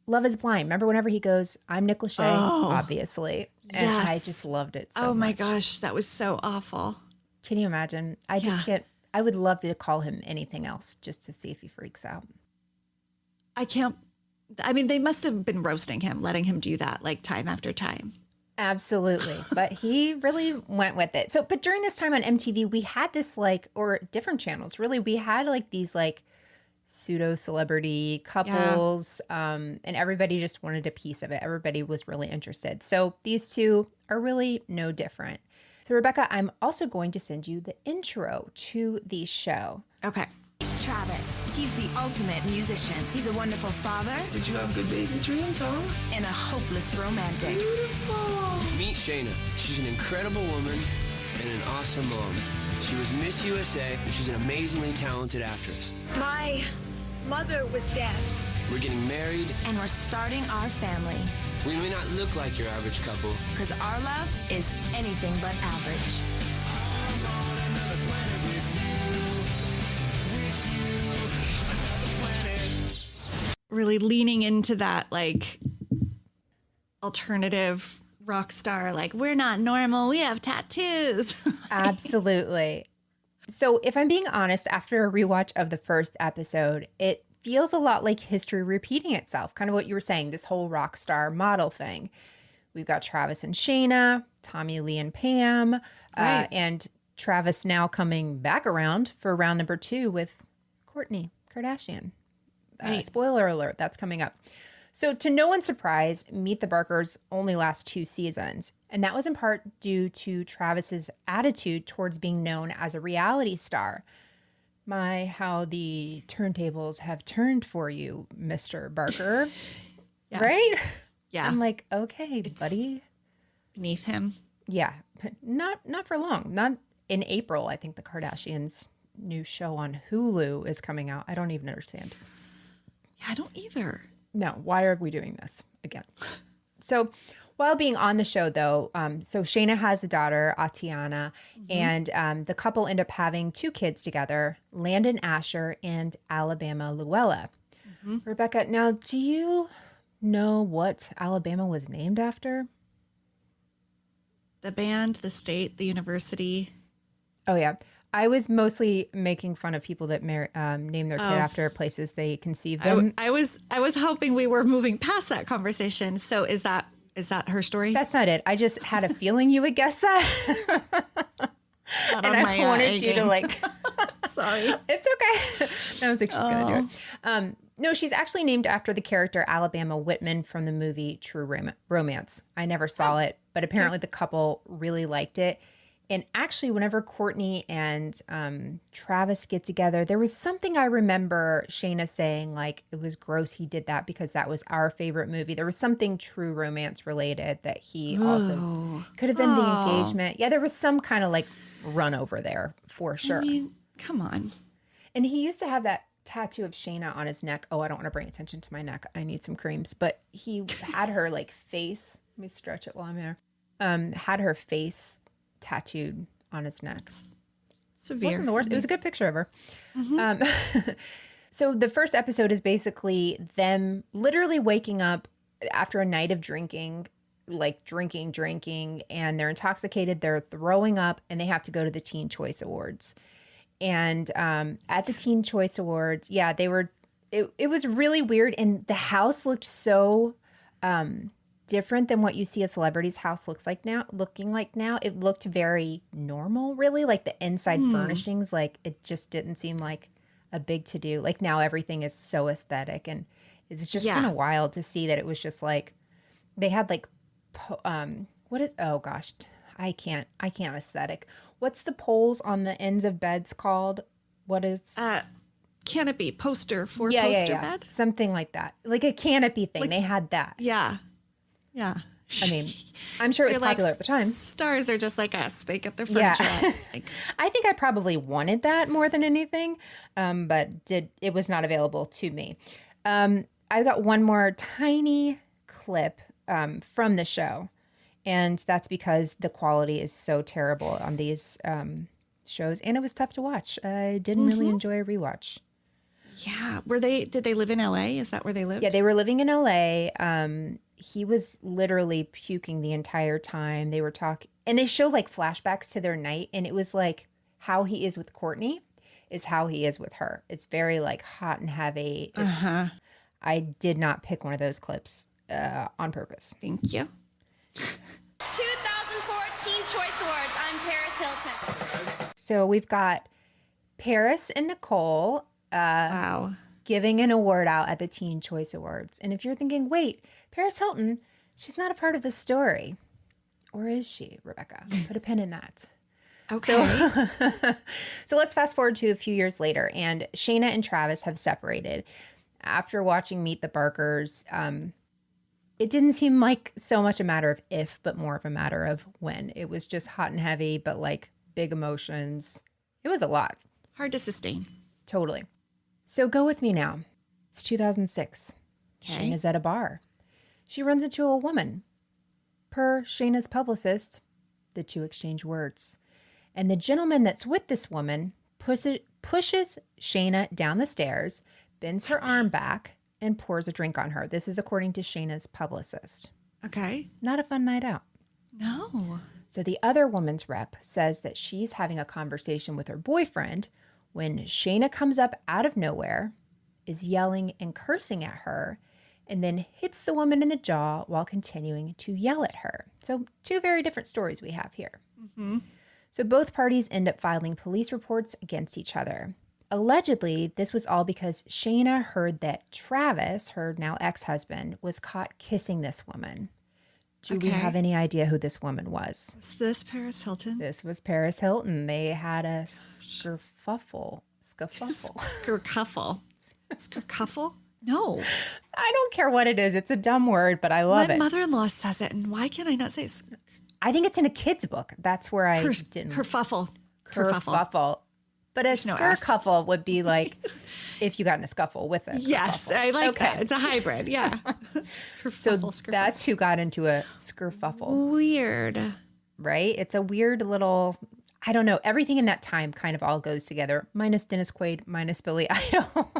Love is Blind. Remember whenever he goes, I'm Nick Lachey, obviously. And I Yes. just loved it so Oh, my much. gosh. That was so awful. Can you imagine? I just can't. I would love to call him anything else just to see if he freaks out. I can't. I mean, they must have been roasting him, letting him do that like time after time. Absolutely. But he really went with it. So, but during this time on MTV, we had this like, or different channels, really, we had like these like pseudo celebrity couples, and everybody just wanted a piece of it. Everybody was really interested. So these two are really no different. So Rebekah, I'm also going to send you the intro to the show. Okay. Travis, he's the ultimate musician. He's a wonderful father Did you have good baby dreams, huh? and a hopeless romantic. Beautiful. Meet Shayna. She's an incredible woman and an awesome mom. She was Miss USA, and she's an amazingly talented actress. My mother was dead. We're getting married. And we're starting our family. We may not look like your average couple. Because our love is anything but average. Really leaning into that like alternative rock star, like we're not normal, we have tattoos. Absolutely. So if I'm being honest, after a rewatch of the first episode, it feels a lot like history repeating itself. Kind of what you were saying, this whole rock star model thing. We've got Travis and Shanna, Tommy Lee and Pam, Right. And Travis now coming back around for round number 2 with Kourtney Kardashian. Right. Spoiler alert, that's coming up. So to no one's surprise, Meet the Barkers only lasts 2 seasons. And that was in part due to Travis's attitude towards being known as a reality star. My, how the turntables have turned for you, Mr. Barker. Yes. Right? Yeah. I'm like, okay, buddy. Beneath him. Yeah. Not for long. Not in April. I think the Kardashians' new show on Hulu is coming out. I don't even understand. Yeah, I don't either. No, why are we doing this again? So while being on the show, though, so Shayna has a daughter, Atiana, and the couple end up having 2 kids together, Landon Asher and Alabama Luella. Rebekah, now, do you know what Alabama was named after? The band, the state, the university. Oh, yeah. I was mostly making fun of people that name their kid after places they conceived them. I was hoping we were moving past that conversation. So is that her story? That's not it. I just had a feeling you would guess that. Not and on my, I wanted you to like. Sorry. It's okay. I was like, she's going to do it. No, she's actually named after the character Alabama Whitman from the movie True Romance. I never saw it, but apparently the couple really liked it. And actually, whenever Kourtney and Travis get together, there was something I remember Shayna saying, like, it was gross he did that because that was our favorite movie. There was something True Romance related that he also could have been the engagement. Yeah, there was some kind of like run over there for sure. I mean, come on. And he used to have that tattoo of Shayna on his neck. Oh, I don't want to bring attention to my neck. I need some creams. But he had her like face. Let me stretch it while I'm here. Had her face tattooed on his neck. Severe. Wasn't the worst. It was a good picture of her. So the first episode is basically them literally waking up after a night of drinking, like drinking, and they're intoxicated, they're throwing up, and they have to go to the Teen Choice Awards. And at the Teen Choice Awards, yeah, it was really weird. And the house looked so different than what you see a celebrity's house looking like now. It looked very normal, really, like the inside furnishings. Like it just didn't seem like a big to do. Like now everything is so aesthetic, and it's just kind of wild to see that it was just like they had like I can't aesthetic. What's the poles on the ends of beds called? What is canopy poster for poster bed? Something like that. Like a canopy thing. Like, they had that. Yeah. Yeah. I mean, I'm sure it was popular at the time. Stars are just like us. They get their furniture. Yeah. I think I probably wanted that more than anything, but it was not available to me. I got one more tiny clip from the show, and that's because the quality is so terrible on these shows, and it was tough to watch. I didn't really enjoy a rewatch. Yeah. Did they live in LA? Is that where they lived? Yeah, they were living in LA. He was literally puking the entire time. They were talking, and they show like flashbacks to their night, and it was like how he is with Kourtney is how he is with her. It's very like hot and heavy. I did not pick one of those clips on purpose. Thank you. 2014 Choice Awards. I'm Paris Hilton. So we've got Paris and Nicole giving an award out at the Teen Choice Awards. And if you're thinking, wait, Paris Hilton, she's not a part of the story. Or is she, Rebekah? Put a pin in that. Okay. So let's fast forward to a few years later, and Shayna and Travis have separated. After watching Meet the Barkers, it didn't seem like so much a matter of if, but more of a matter of when. It was just hot and heavy, but like big emotions. It was a lot. Hard to sustain. Totally. So go with me now. It's 2006. Okay. Shayna's at a bar. She runs into a woman. Per Shayna's publicist, the two exchange words. And the gentleman that's with this woman pushes Shayna down the stairs, bends her arm back, and pours a drink on her. This is according to Shayna's publicist. Okay. Not a fun night out. No. So the other woman's rep says that she's having a conversation with her boyfriend when Shayna comes up out of nowhere, is yelling and cursing at her, and then hits the woman in the jaw while continuing to yell at her. So two very different stories we have here. So both parties end up filing police reports against each other. Allegedly, this was all because Shanna heard that Travis, her now ex-husband, was caught kissing this woman. Do we have any idea who this woman was? Was this Paris Hilton? This was Paris Hilton. They had a skerfuffle. Skercuffle. Skercuffle? No. I don't care what it is. It's a dumb word, but I love it. My mother-in-law says it, and why can I not say it? I think it's in a kid's book. That's where I didn't. Kerfuffle. Kerfuffle. But a skercuffle would be like if you got in a scuffle with it. Yes, I like that. It's a hybrid, yeah. So that's who got into a skerfuffle. Weird. Right? It's a weird little, I don't know. Everything in that time kind of all goes together, minus Dennis Quaid, minus Billy Idol,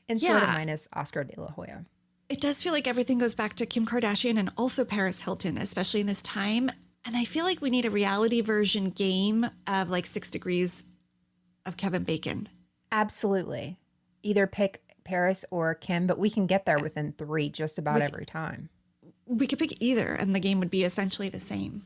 and sort of minus Oscar de la Hoya. It does feel like everything goes back to Kim Kardashian and also Paris Hilton, especially in this time. And I feel like we need a reality version game of like 6 Degrees of Kevin Bacon. Absolutely. Either pick Paris or Kim, but we can get there within 3 just about every time. We could pick either, and the game would be essentially the same.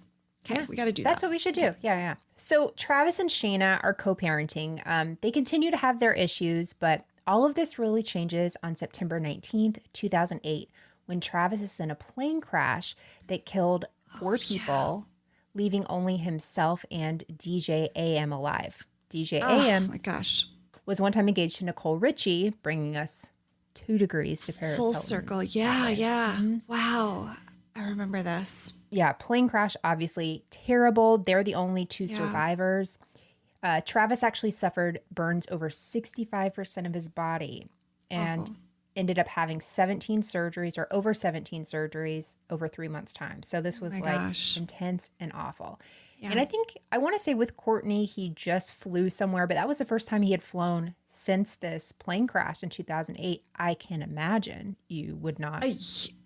Okay, we got to do that. That's what we should do. Yeah. So Travis and Shanna are co-parenting. They continue to have their issues, but all of this really changes on September 19th, 2008, when Travis is in a plane crash that killed 4 people, leaving only himself and DJ AM alive. DJ AM, oh my gosh, was one time engaged to Nicole Richie, bringing us 2 degrees to Paris Full Hilton. circle. Yeah. Mm-hmm. Wow. I remember this. Yeah, plane crash, obviously terrible. They're the only 2 survivors. Travis actually suffered burns over 65% of his body and ended up having 17 surgeries or over 17 surgeries over 3 months' time. So this was intense and awful. Yeah. And I want to say with Courtney, he just flew somewhere, but that was the first time he had flown since this plane crash in 2008. I can imagine you would not.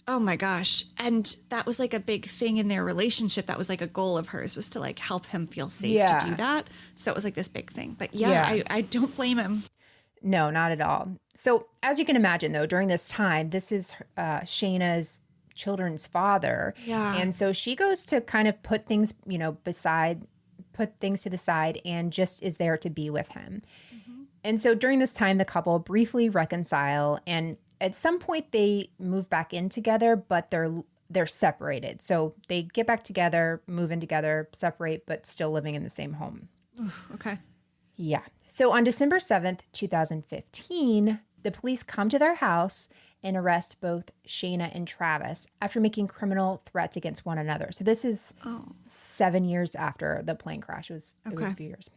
Oh my gosh. And that was like a big thing in their relationship. That was like a goal of hers, was to like help him feel safe to do that. So it was like this big thing. But I don't blame him. No, not at all. So as you can imagine, though, during this time, this is Shanna's children's father. Yeah. And so she goes to kind of put things, put things to the side and just is there to be with him. Mm-hmm. And so during this time, the couple briefly reconcile, and at some point they move back in together, but they're separated. So they get back together, move in together, separate, but still living in the same home. Okay. Yeah. So on December 7th, 2015, the police come to their house and arrest both Shanna and Travis after making criminal threats against one another. So this is 7 years after the plane crash. It was a few years.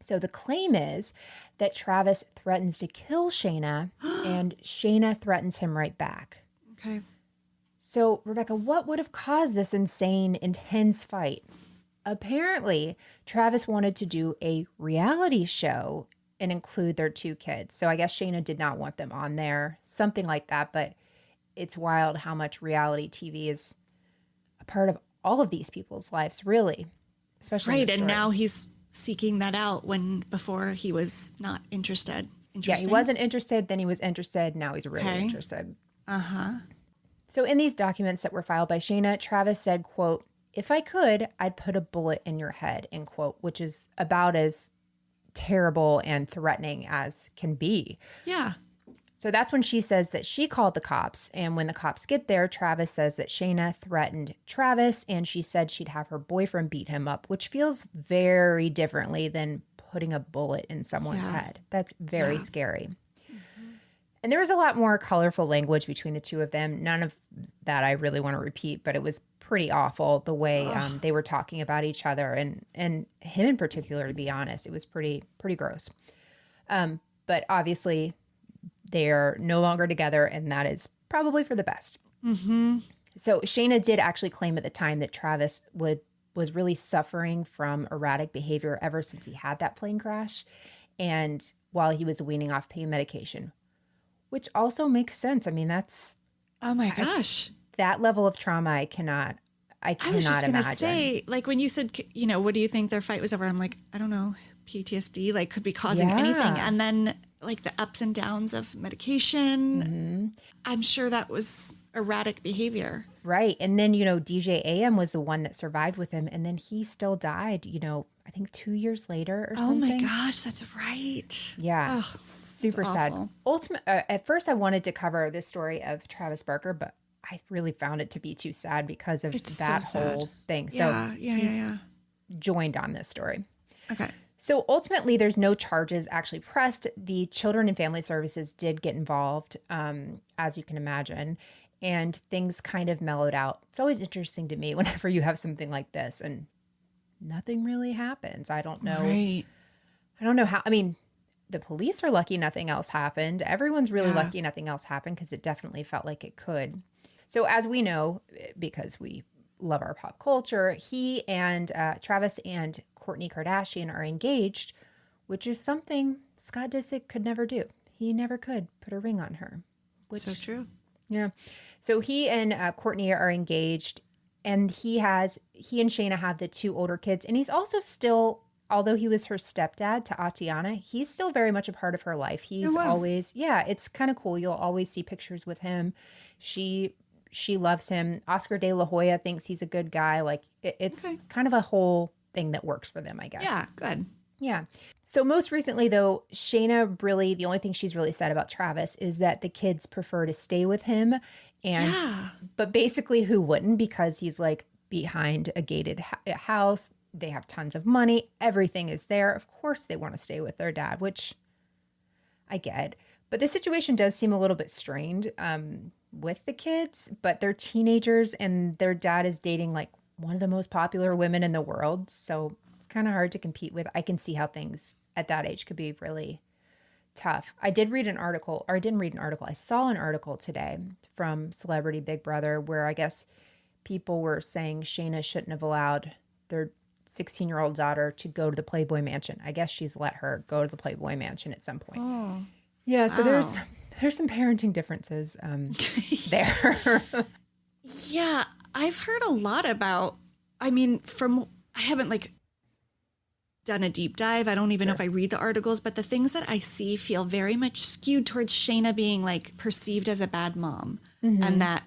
So the claim is that Travis threatens to kill Shanna and Shanna threatens him right back. Okay. So, Rebekah, what would have caused this insane, intense fight? Apparently, Travis wanted to do a reality show and include their 2 kids. So I guess Shanna did not want them on there, something like that. But it's wild how much reality TV is a part of all of these people's lives, really, especially right. And now he's seeking that out when before he was not interested. Yeah, he wasn't interested. Then he was interested. Now he's really interested. So in these documents that were filed by Shanna, Travis said, quote, "If I could, I'd put a bullet in your head," end quote, which is about as terrible and threatening as can be. Yeah. So that's when she says that she called the cops. And when the cops get there, Travis says that Shanna threatened Travis and she said she'd have her boyfriend beat him up, which feels very differently than putting a bullet in someone's head. That's very scary. Mm-hmm. And there was a lot more colorful language between the 2 of them. None of that I really want to repeat, but it was pretty awful the way they were talking about each other and him in particular, to be honest. It was pretty gross. But obviously they're no longer together, and that is probably for the best. Mm-hmm. So Shanna did actually claim at the time that Travis was really suffering from erratic behavior ever since he had that plane crash and while he was weaning off pain medication, which also makes sense. I mean, that's... Oh my gosh. That level of trauma, I cannot imagine. I was just going to say, like when you said, what do you think their fight was over? I'm like, I don't know, PTSD, like could be causing anything. And then like the ups and downs of medication. Mm-hmm. I'm sure that was erratic behavior. Right. And then, DJ AM was the one that survived with him. And then he still died, I think 2 years later or Oh something. my gosh, that's right. Yeah. Ugh, Super that's sad. awful. At first, I wanted to cover this story of Travis Barker, but I really found it to be too sad because of It's that so sad. whole thing. So Yeah. joined on this story. Okay. So ultimately, there's no charges actually pressed. The Children and Family Services did get involved, as you can imagine, and things kind of mellowed out. It's always interesting to me whenever you have something like this and nothing really happens. I don't know. Right. I don't know how. I mean, the police are lucky nothing else happened. Everyone's really lucky nothing else happened because it definitely felt like it could. So as we know, because we love our pop culture, he and Travis and Kourtney Kardashian are engaged, which is something Scott Disick could never do. He never could put a ring on her. So true. Yeah. So he and Kourtney are engaged, and he and Shayna have the 2 older kids. And he's also still, although he was her stepdad to Atiana, he's still very much a part of her life. He's always, it's kind of cool. You'll always see pictures with him. She loves him. Oscar De La Hoya thinks he's a good guy. Like it's kind of a whole thing that works for them, I guess. Yeah, good. Yeah. So most recently, though, Shayna really, the only thing she's really said about Travis is that the kids prefer to stay with him. But basically, who wouldn't? Because he's like behind a gated house. They have tons of money. Everything is there. Of course, they want to stay with their dad, which I get. But the situation does seem a little bit strained with the kids. But they're teenagers, and their dad is dating like one of the most popular women in the world. So it's kind of hard to compete with. I can see how things at that age could be really tough. I did read an article, or I didn't read an article. I saw an article today from Celebrity Big Brother where I guess people were saying Shayna shouldn't have allowed their 16-year-old daughter to go to the Playboy Mansion. I guess she's let her go to the Playboy Mansion at some point. Oh. Yeah, so there's some parenting differences there. Yeah, I've heard a lot about, I haven't like done a deep dive. I don't even know if I read the articles, but the things that I see feel very much skewed towards Shayna being like perceived as a bad mom, and that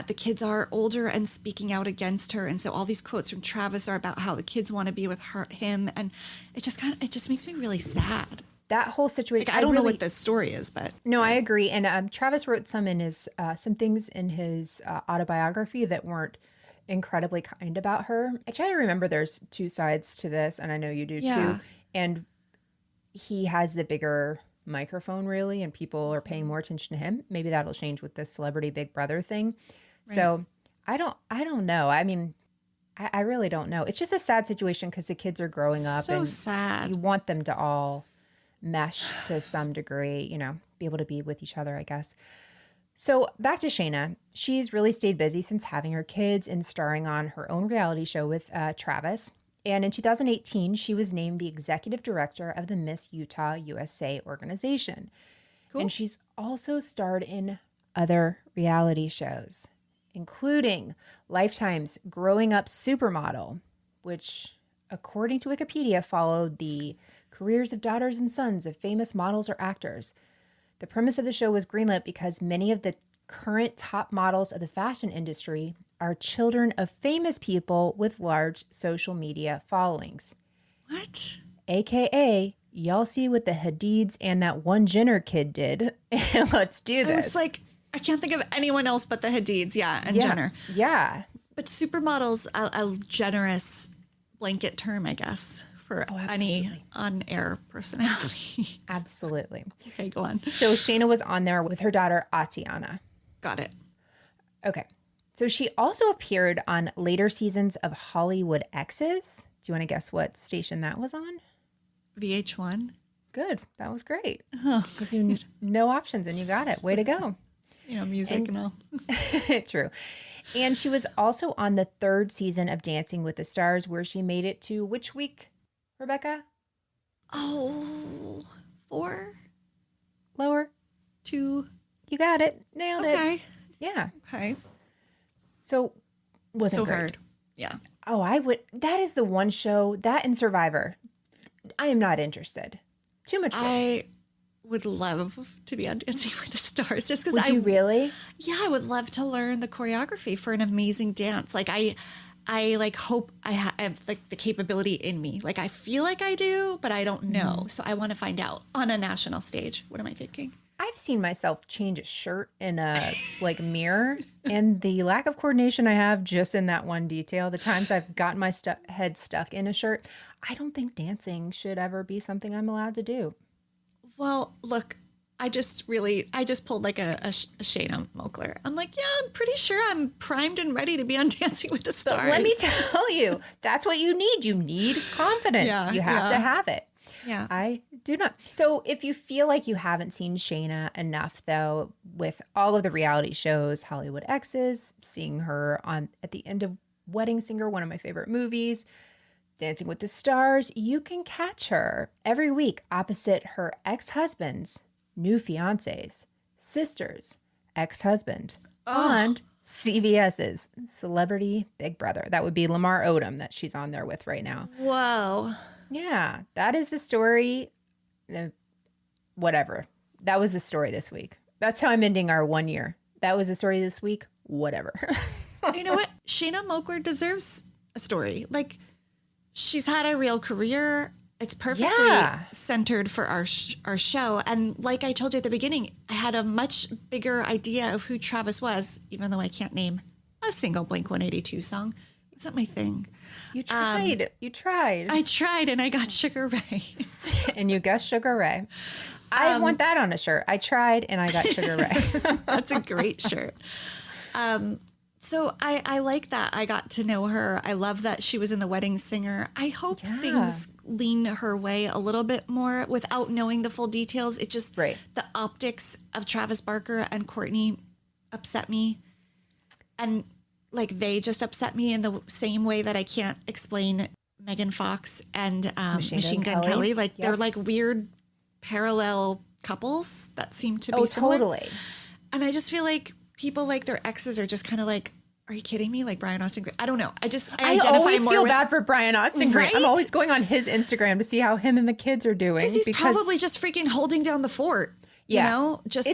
the kids are older and speaking out against her. And so all these quotes from Travis are about how the kids want to be with him. And it just makes me really sad. That whole situation. Like, I don't know what the story is, but no, I agree. And Travis wrote some things in his autobiography that weren't incredibly kind about her. I try to remember there's 2 sides to this, and I know you do too. And he has the bigger microphone, really, and people are paying more attention to him. Maybe that'll change with this Celebrity Big Brother thing. Right. So I don't know. I mean, I really don't know. It's just a sad situation because the kids are growing up. So and sad. You want them to all mesh to some degree, be able to be with each other, I guess. So back to Shayna. She's really stayed busy since having her kids and starring on her own reality show with Travis. And in 2018, she was named the executive director of the Miss Utah USA organization. Cool. And she's also starred in other reality shows, including Lifetime's Growing Up Supermodel, which, according to Wikipedia, followed the careers of daughters and sons of famous models or actors. The premise of the show was greenlit because many of the current top models of the fashion industry are children of famous people with large social media followings. What? AKA, y'all see what the Hadids and that one Jenner kid did. Let's do this. I was like, I can't think of anyone else but the Hadids, and Jenner. Yeah. But supermodel's a generous blanket term, I guess, for any on-air personality. Absolutely. Okay, go on. So Shayna was on there with her daughter, Atiana. Got it. Okay. So she also appeared on later seasons of Hollywood Exes. Do you want to guess what station that was on? VH1. Good. That was great. Give you no options and you got it. Way to go. Music and all. True. And she was also on the 3rd season of Dancing with the Stars, where she made it to which week, Rebekah? 4? Lower? 2. You got it. Nailed it. Okay. Yeah. Okay. So, wasn't so great. hard. Yeah. Oh, I would. That is the one show, that and Survivor. I am not interested. Too much work. I would love to be on Dancing with the Stars just because Would you really? Yeah, I would love to learn the choreography for an amazing dance. Like I I like hope I have like the capability in me. Like I feel like I do, but I don't know. So I want to find out on a national stage. What am I thinking? I've seen myself change a shirt in a like mirror, and the lack of coordination I have just in that one detail, the times I've gotten my head stuck in a shirt, I don't think dancing should ever be something I'm allowed to do. Well, look, I just pulled like a Shanna Moekler. I'm like, yeah, I'm pretty sure I'm primed and ready to be on Dancing with the Stars. But let me tell you, that's what you need. You need confidence. You have to have it. Yeah. I do not. So if you feel like you haven't seen Shanna enough, though, with all of the reality shows, Hollywood Exes, seeing her at the end of Wedding Singer, one of my favorite movies, Dancing with the Stars, you can catch her every week opposite her ex-husbands, new fiancés, sisters, ex-husband on CBS's Celebrity Big Brother. That would be Lamar Odom that she's on there with right now. Whoa. Yeah, that is the story. Whatever. That was the story this week. That's how I'm ending our 1 year. That was the story this week. Whatever. You know what? Shanna Moekler deserves a story. Like, she's had a real career. It's perfectly centered for our show. And like I told you at the beginning, I had a much bigger idea of who Travis was, even though I can't name a single Blink-182 song. It's not my thing. You tried. You tried. I tried, and I got Sugar Ray. And you guessed Sugar Ray. I want that on a shirt. I tried, and I got Sugar Ray. That's a great shirt. So I like that. I got to know her. I love that she was in The Wedding Singer. I hope things lean her way a little bit more without knowing the full details. It just, the optics of Travis Barker and Courtney upset me. And like they just upset me in the same way that I can't explain Megan Fox and Machine Gun Kelly. Like they're like weird parallel couples that seem to be similar. Totally. And I just feel like people like their exes are just kind of like, are you kidding me? Like Brian Austin Green. I don't know. I always feel bad for Brian Austin Green. I'm always going on his Instagram to see how him and the kids are doing. Because he's probably just freaking holding down the fort. You know? Just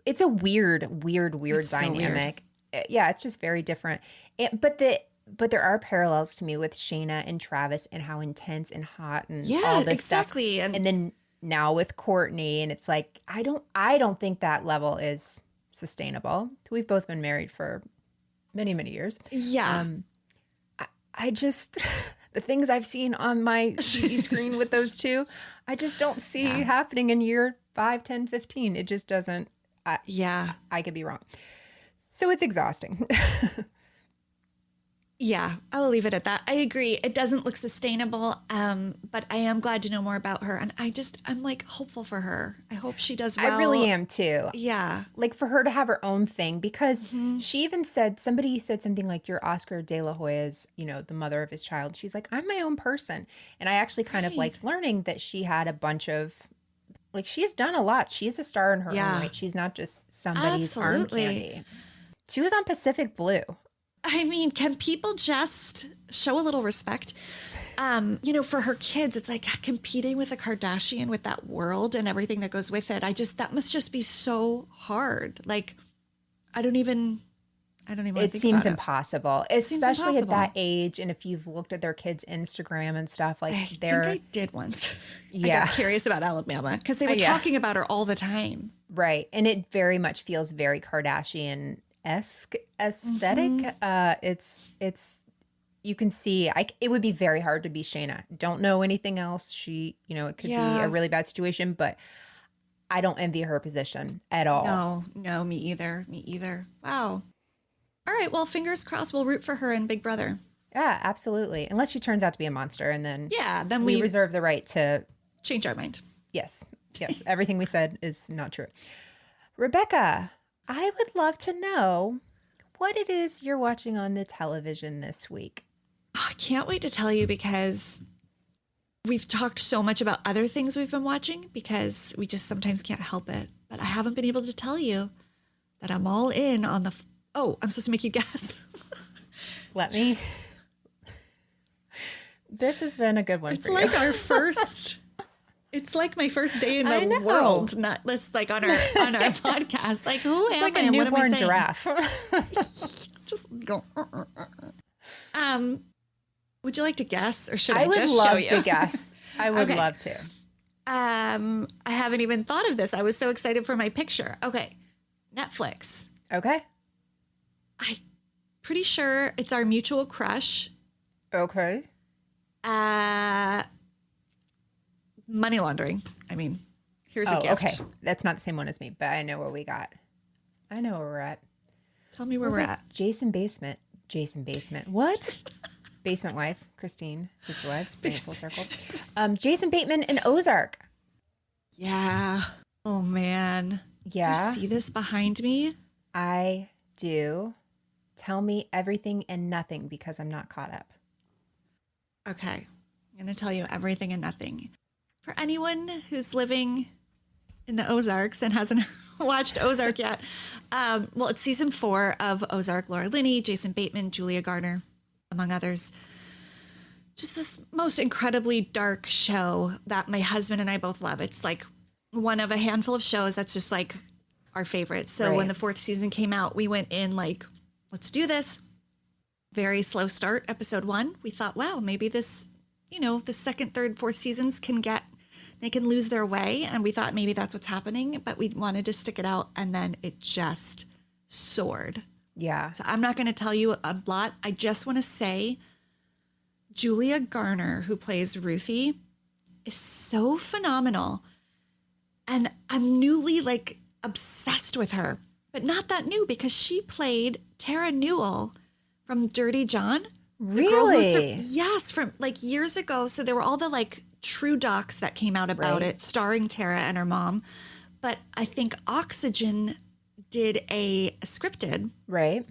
it's a weird dynamic. So weird. Yeah, it's just very different. But there are parallels to me with Shanna and Travis and how intense and hot and all this stuff. And then now with Courtney, and it's like I don't think that level is sustainable. We've both been married for many, many years. Yeah. I just the things I've seen on my TV screen with those two, I just don't see happening in year 5, 10, 15. It just doesn't. I could be wrong. So it's exhausting. Yeah, I will leave it at that. I agree. It doesn't look sustainable, but I am glad to know more about her. And I'm like hopeful for her. I hope she does well. I really am too. Yeah. Like for her to have her own thing, because she even somebody said something like, you're Oscar De La Hoya's, the mother of his child. She's like, I'm my own person. And I actually kind of liked learning that she had a bunch of, like she's done a lot. She's a star in her own right. She's not just somebody's arm candy. She was on Pacific Blue. I mean, can people just show a little respect? For her kids, it's like competing with a Kardashian with that world and everything that goes with it. that must just be so hard. Like, I don't even want to think about it. It seems impossible, especially at that age. And if you've looked at their kids' Instagram and stuff, like I think I did once. Yeah. I got curious about Alabama because they were talking about her all the time. Right. And it very much feels very Kardashian-esque aesthetic. It's you can see it would be very hard to be Shanna. Don't know anything else. She, it could be a really bad situation, but I don't envy her position at all. No, me either. Wow. All right, well, fingers crossed. We'll root for her in Big Brother. Yeah, absolutely. Unless she turns out to be a monster, and then we reserve the right to change our mind. Yes. Everything we said is not true. Rebekah, I would love to know what it is you're watching on the television this week. Oh, I can't wait to tell you because we've talked so much about other things we've been watching because we just sometimes can't help it. But I haven't been able to tell you that I'm all in on the... Oh, I'm supposed to make you guess. Let me... This has been a good one for you. It's like our first... It's like my first day in the world, not let's like on our podcast. Like who am like I? A newborn giraffe. Just go. Would you like to guess, or should I, I would just love show you? to guess. I would Okay. love to. I haven't even thought of this. I was so excited for my picture. Okay, Netflix. Okay. I'm pretty sure it's our mutual crush. Okay. Money laundering. I mean, here's a gift. Okay. That's not the same one as me, but I know where we got. I know where we're at. Tell me where we're at. Jason Basement. What? Basement wife, Christine, Sister Wives, bring it full circle. Jason Bateman and Ozark. Yeah. Oh, man. Yeah. Do you see this behind me? I do. Tell me everything and nothing because I'm not caught up. Okay. I'm going to tell you everything and nothing. For anyone who's living in the Ozarks and hasn't watched Ozark yet, well, it's season 4 of Ozark. Laura Linney, Jason Bateman, Julia Garner, among others. Just this most incredibly dark show that my husband and I both love. It's like one of a handful of shows that's just like our favorite. So when the 4th season came out, we went in like, let's do this. Very slow start, episode 1. We thought, wow, maybe this, the 2nd, 3rd, 4th seasons they can lose their way. And we thought maybe that's what's happening, but we wanted to stick it out. And then it just soared. Yeah. So I'm not going to tell you a lot. I just want to say Julia Garner, who plays Ruthie, is so phenomenal. And I'm newly obsessed with her, but not that new because she played Tara Newell from Dirty John. Really? Yes, from years ago. So there were all the true docs that came out about it, starring Tara and her mom. But I think Oxygen did a scripted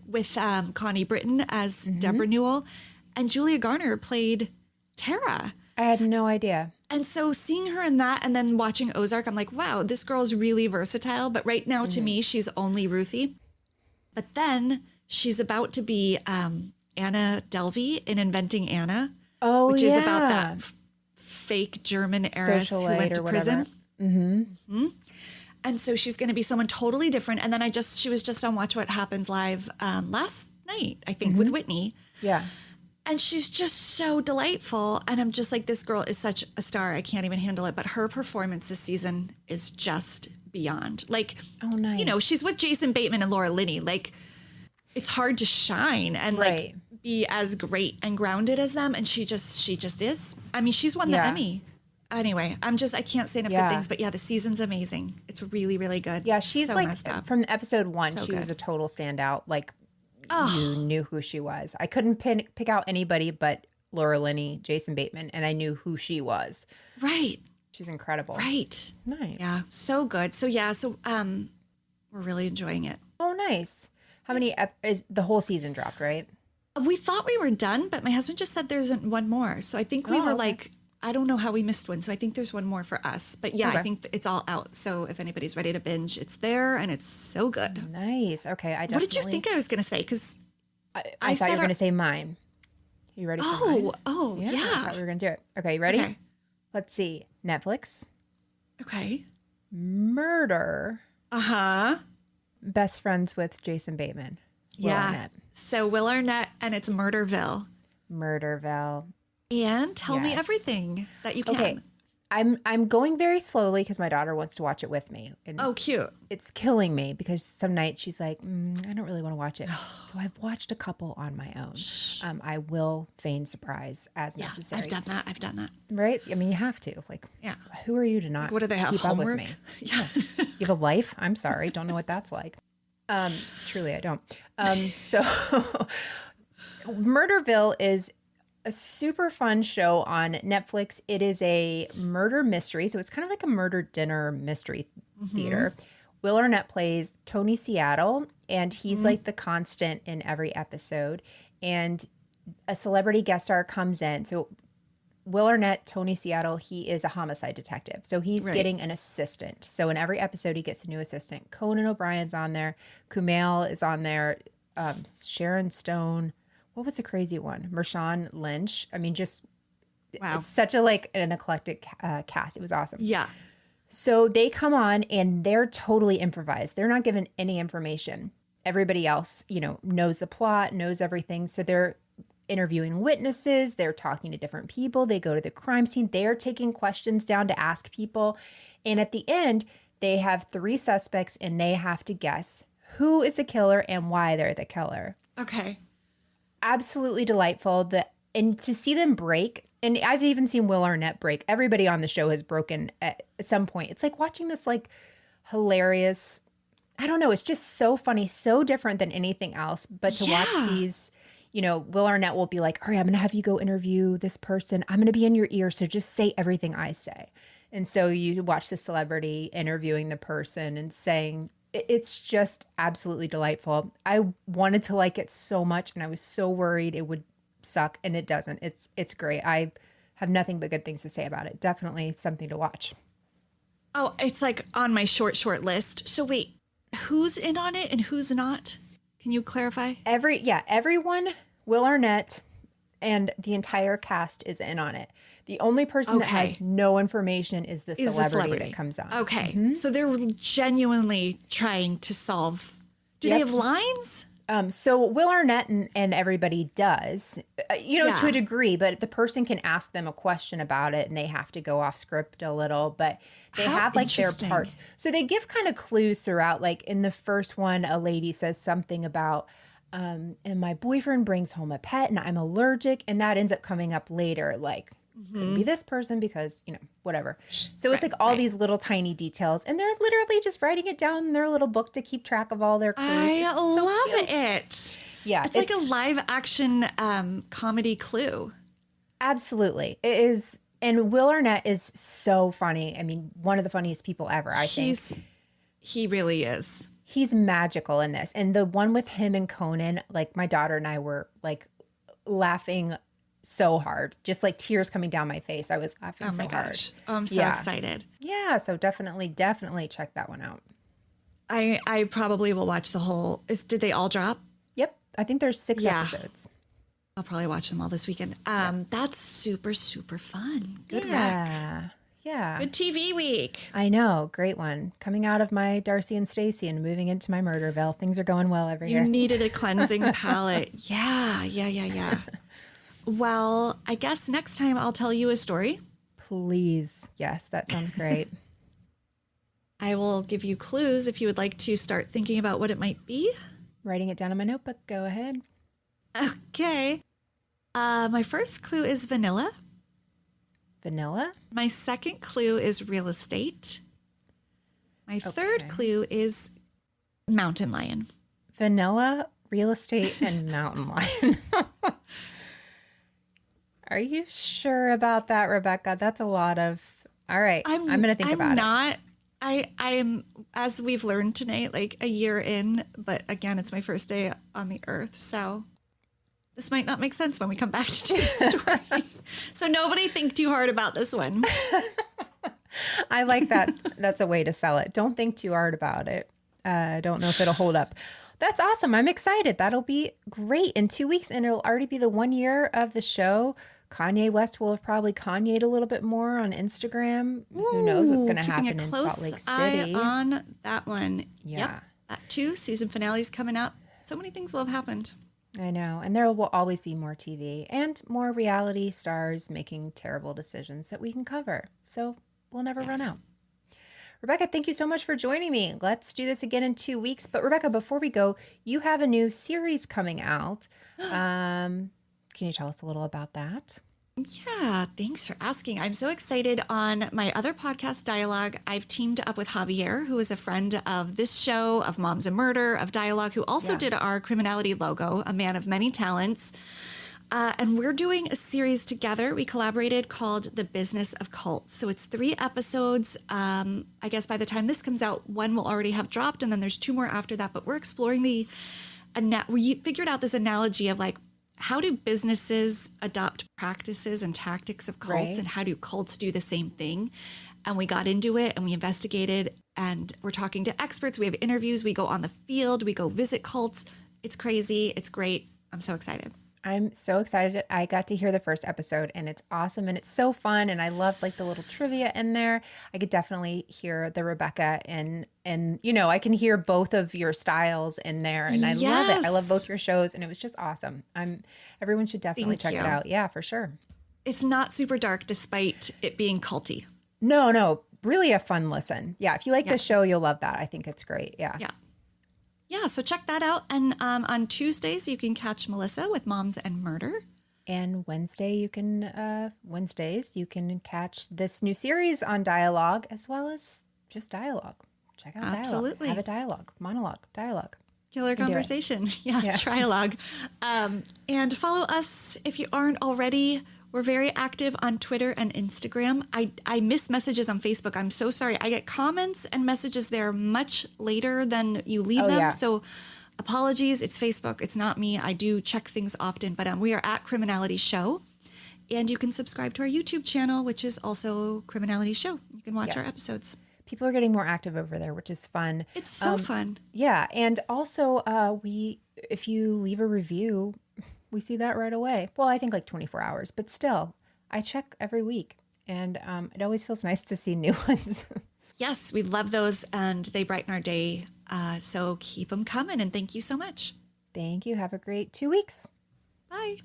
with Connie Britton as Deborah Newell, and Julia Garner played Tara. I had no idea. And so seeing her in that and then watching Ozark, I'm like, wow, this girl's really versatile. But right now, to me, she's only Ruthie. But then she's about to be Anna Delvey in Inventing Anna, which is about that fake German heiress who went to prison. Mm-hmm. And so she's going to be someone totally different. And then she was just on Watch What Happens Live last night, I think, with Whitney. Yeah. And she's just so delightful. And I'm just like, this girl is such a star. I can't even handle it. But her performance this season is just beyond. Oh, nice. She's with Jason Bateman and Laura Linney. It's hard to shine and be as great and grounded as them. And she just is. I mean, she's won the Emmy. Anyway, I can't say enough good things, but the season's amazing. It's really, really good. Yeah, she's so messed up. From episode 1, So she was good. a total standout. You knew who she was. I couldn't pick out anybody but Laura Linney, Jason Bateman, and I knew who she was. Right. She's incredible. Right. Nice. Yeah, so good. So we're really enjoying it. Oh, nice. How many is the whole season dropped, right? We thought we were done, but my husband just said there's one more. So I think we were I don't know how we missed one. So I think there's one more for us. But I think it's all out. So if anybody's ready to binge, it's there and it's so good. Nice. Okay. What did you think I was going to say? Because I thought you were going to say mine. Are you ready for mine? Oh, yeah. I thought we were going to do it. Okay. You ready? Okay. Let's see. Netflix. Okay. Murder. Uh-huh. Best friends with Jason Bateman. Will Arnett. So Will Arnett and it's Murderville. And tell me everything that you can. Okay. I'm going very slowly because my daughter wants to watch it with me. And cute. It's killing me because some nights she's like, I don't really want to watch it. So I've watched a couple on my own. I will feign surprise as necessary. I've done that. Right? I mean, you have to. Who are you to not what do they have, keep homework? up with me? Yeah. You have a life? I'm sorry. Don't know what that's like. Truly, I don't. So Murderville is a super fun show on Netflix. It is a murder mystery. So it's kind of like a murder dinner mystery theater. Will Arnett plays Tony Seattle, and he's like the constant in every episode. And a celebrity guest star comes in. So Will Arnett, Tony Seattle, he is a homicide detective. So he's getting an assistant. So in every episode, he gets a new assistant. Conan O'Brien's on there. Kumail is on there. Sharon Stone. What was the crazy one? Marshawn Lynch. I mean, just such an eclectic cast. It was awesome. Yeah. So they come on and they're totally improvised. They're not given any information. Everybody else, knows the plot, knows everything. So interviewing witnesses. They're talking to different people. They go to the crime scene. They're taking questions down to ask people. And at the end, they have 3 suspects and they have to guess who is the killer and why they're the killer. Okay. Absolutely delightful. And to see them break, and I've even seen Will Arnett break. Everybody on the show has broken at some point. It's like watching this like hilarious, I don't know, it's just so funny, so different than anything else. But to watch these, you know, Will Arnett will be like, all right, I'm going to have you go interview this person. I'm going to be in your ear, so just say everything I say. And so you watch the celebrity interviewing the person and saying, it's just absolutely delightful. I wanted to like it so much, and I was so worried it would suck, and it doesn't. It's great. I have nothing but good things to say about it. Definitely something to watch. Oh, it's like on my short list. So wait, who's in on it and who's not? Can you clarify? Everyone, Will Arnett and the entire cast is in on it. The only person that has no information is the celebrity that comes on. Okay. So they're genuinely trying to solve. Do they have lines? So Will Arnett and everybody does, to a degree, but the person can ask them a question about it and they have to go off script a little, but they have like their parts. So they give kind of clues throughout. Like in the first one, a lady says something about, and my boyfriend brings home a pet and I'm allergic, and that ends up coming up later. Like, could be this person because, whatever. So it's like all these little tiny details, and they're literally just writing it down in their little book to keep track of all their clues. I love it. Yeah. It's like a live action comedy Clue. Absolutely. It is. And Will Arnett is so funny. I mean, one of the funniest people ever, I think. He really is. He's magical in this. And the one with him and Conan, like my daughter and I were like laughing so hard, just like tears coming down my face. I was laughing so hard. Gosh. Oh, I'm so excited. Yeah. So definitely check that one out. I probably will watch the whole. Did they all drop? Yep. I think there's 6 episodes. I'll probably watch them all this weekend. That's super, super fun. Good rec. Yeah. Good TV week. I know. Great one. Coming out of my Darcy and Stacy and moving into my Murderville. Things are going well over here. You needed a cleansing palette. Yeah. Well, I guess next time I'll tell you a story. Please. Yes, that sounds great. I will give you clues if you would like to start thinking about what it might be. Writing it down in my notebook. Go ahead. Okay. My first clue is vanilla. Vanilla? My second clue is real estate. My third clue is mountain lion. Vanilla, real estate, and mountain lion. Are you sure about that, Rebekah? That's a lot of... All right, I'm going to think about it. I am, as we've learned tonight, like a year in, but again, it's my first day on the earth, so this might not make sense when we come back to do the story. So nobody think too hard about this one. I like that. That's a way to sell it. Don't think too hard about it. I don't know if it'll hold up. That's awesome. I'm excited. That'll be great in 2 weeks, and it'll already be the 1 year of the show. Kanye West will have probably Kanye'd a little bit more on Instagram. Who knows what's going to happen in Salt Lake City. Eye on that one. Yeah. Yep. That too. Season finale's coming up. So many things will have happened. I know. And there will always be more TV and more reality stars making terrible decisions that we can cover. So we'll never run out. Rebekah, thank you so much for joining me. Let's do this again in 2 weeks. But Rebekah, before we go, you have a new series coming out. Can you tell us a little about that? Yeah, thanks for asking. I'm so excited. On my other podcast, Dialogue, I've teamed up with Javier, who is a friend of this show, of Moms and Murder, of Dialogue, who also did our criminality logo, a man of many talents. And we're doing a series together. We collaborated called The Business of Cults. So it's 3 episodes. I guess by the time this comes out, 1 will already have dropped, and then there's 2 more after that. But we're exploring we figured out this analogy of like, how do businesses adopt practices and tactics of cults, and how do cults do the same thing? And we got into it and we investigated, and we're talking to experts. We have interviews. We go on the field. We go visit cults. It's crazy. It's great. I'm so excited. I'm so excited. I got to hear the first episode and it's awesome and it's so fun. And I loved like the little trivia in there. I could definitely hear the Rebekah and I can hear both of your styles in there and I love it. I love both your shows and it was just awesome. Everyone should definitely check it out. Yeah, for sure. It's not super dark despite it being culty. No, really a fun listen. Yeah, if you like this show, you'll love that. I think it's great. Yeah, so check that out. And on Tuesdays, you can catch Melissa with Moms and Murder. And Wednesdays, you can catch this new series on Dialogue as well as just Dialogue. Check out Absolutely. Dialogue. Have a dialogue, monologue, dialogue. Killer conversation. Yeah, trialogue. And follow us if you aren't already. We're very active on Twitter and Instagram. I miss messages on Facebook. I'm so sorry. I get comments and messages there much later than you leave them. Yeah. So apologies. It's Facebook. It's not me. I do check things often, but we are at Criminality Show. And you can subscribe to our YouTube channel, which is also Criminality Show. You can watch our episodes. People are getting more active over there, which is fun. It's so fun. Yeah. And also, if you leave a review, we see that right away. Well, I think like 24 hours, but still, I check every week. And it always feels nice to see new ones. Yes, we love those and they brighten our day. So keep them coming and thank you so much. Thank you. Have a great 2 weeks. Bye.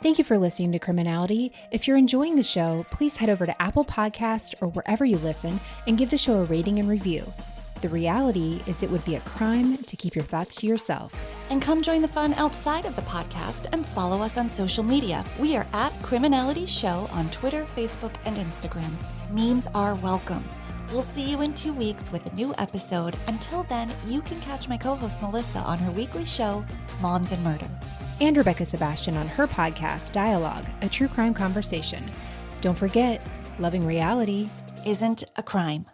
Thank you for listening to Criminality. If you're enjoying the show, please head over to Apple Podcast or wherever you listen and give the show a rating and review. The reality is it would be a crime to keep your thoughts to yourself. And come join the fun outside of the podcast and follow us on social media. We are at Criminality Show on Twitter, Facebook, and Instagram. Memes are welcome. We'll see you in 2 weeks with a new episode. Until then, you can catch my co-host Melissa on her weekly show, Moms and Murder. And Rebekah Sebastian on her podcast, Dialogue, a true crime conversation. Don't forget, loving reality isn't a crime.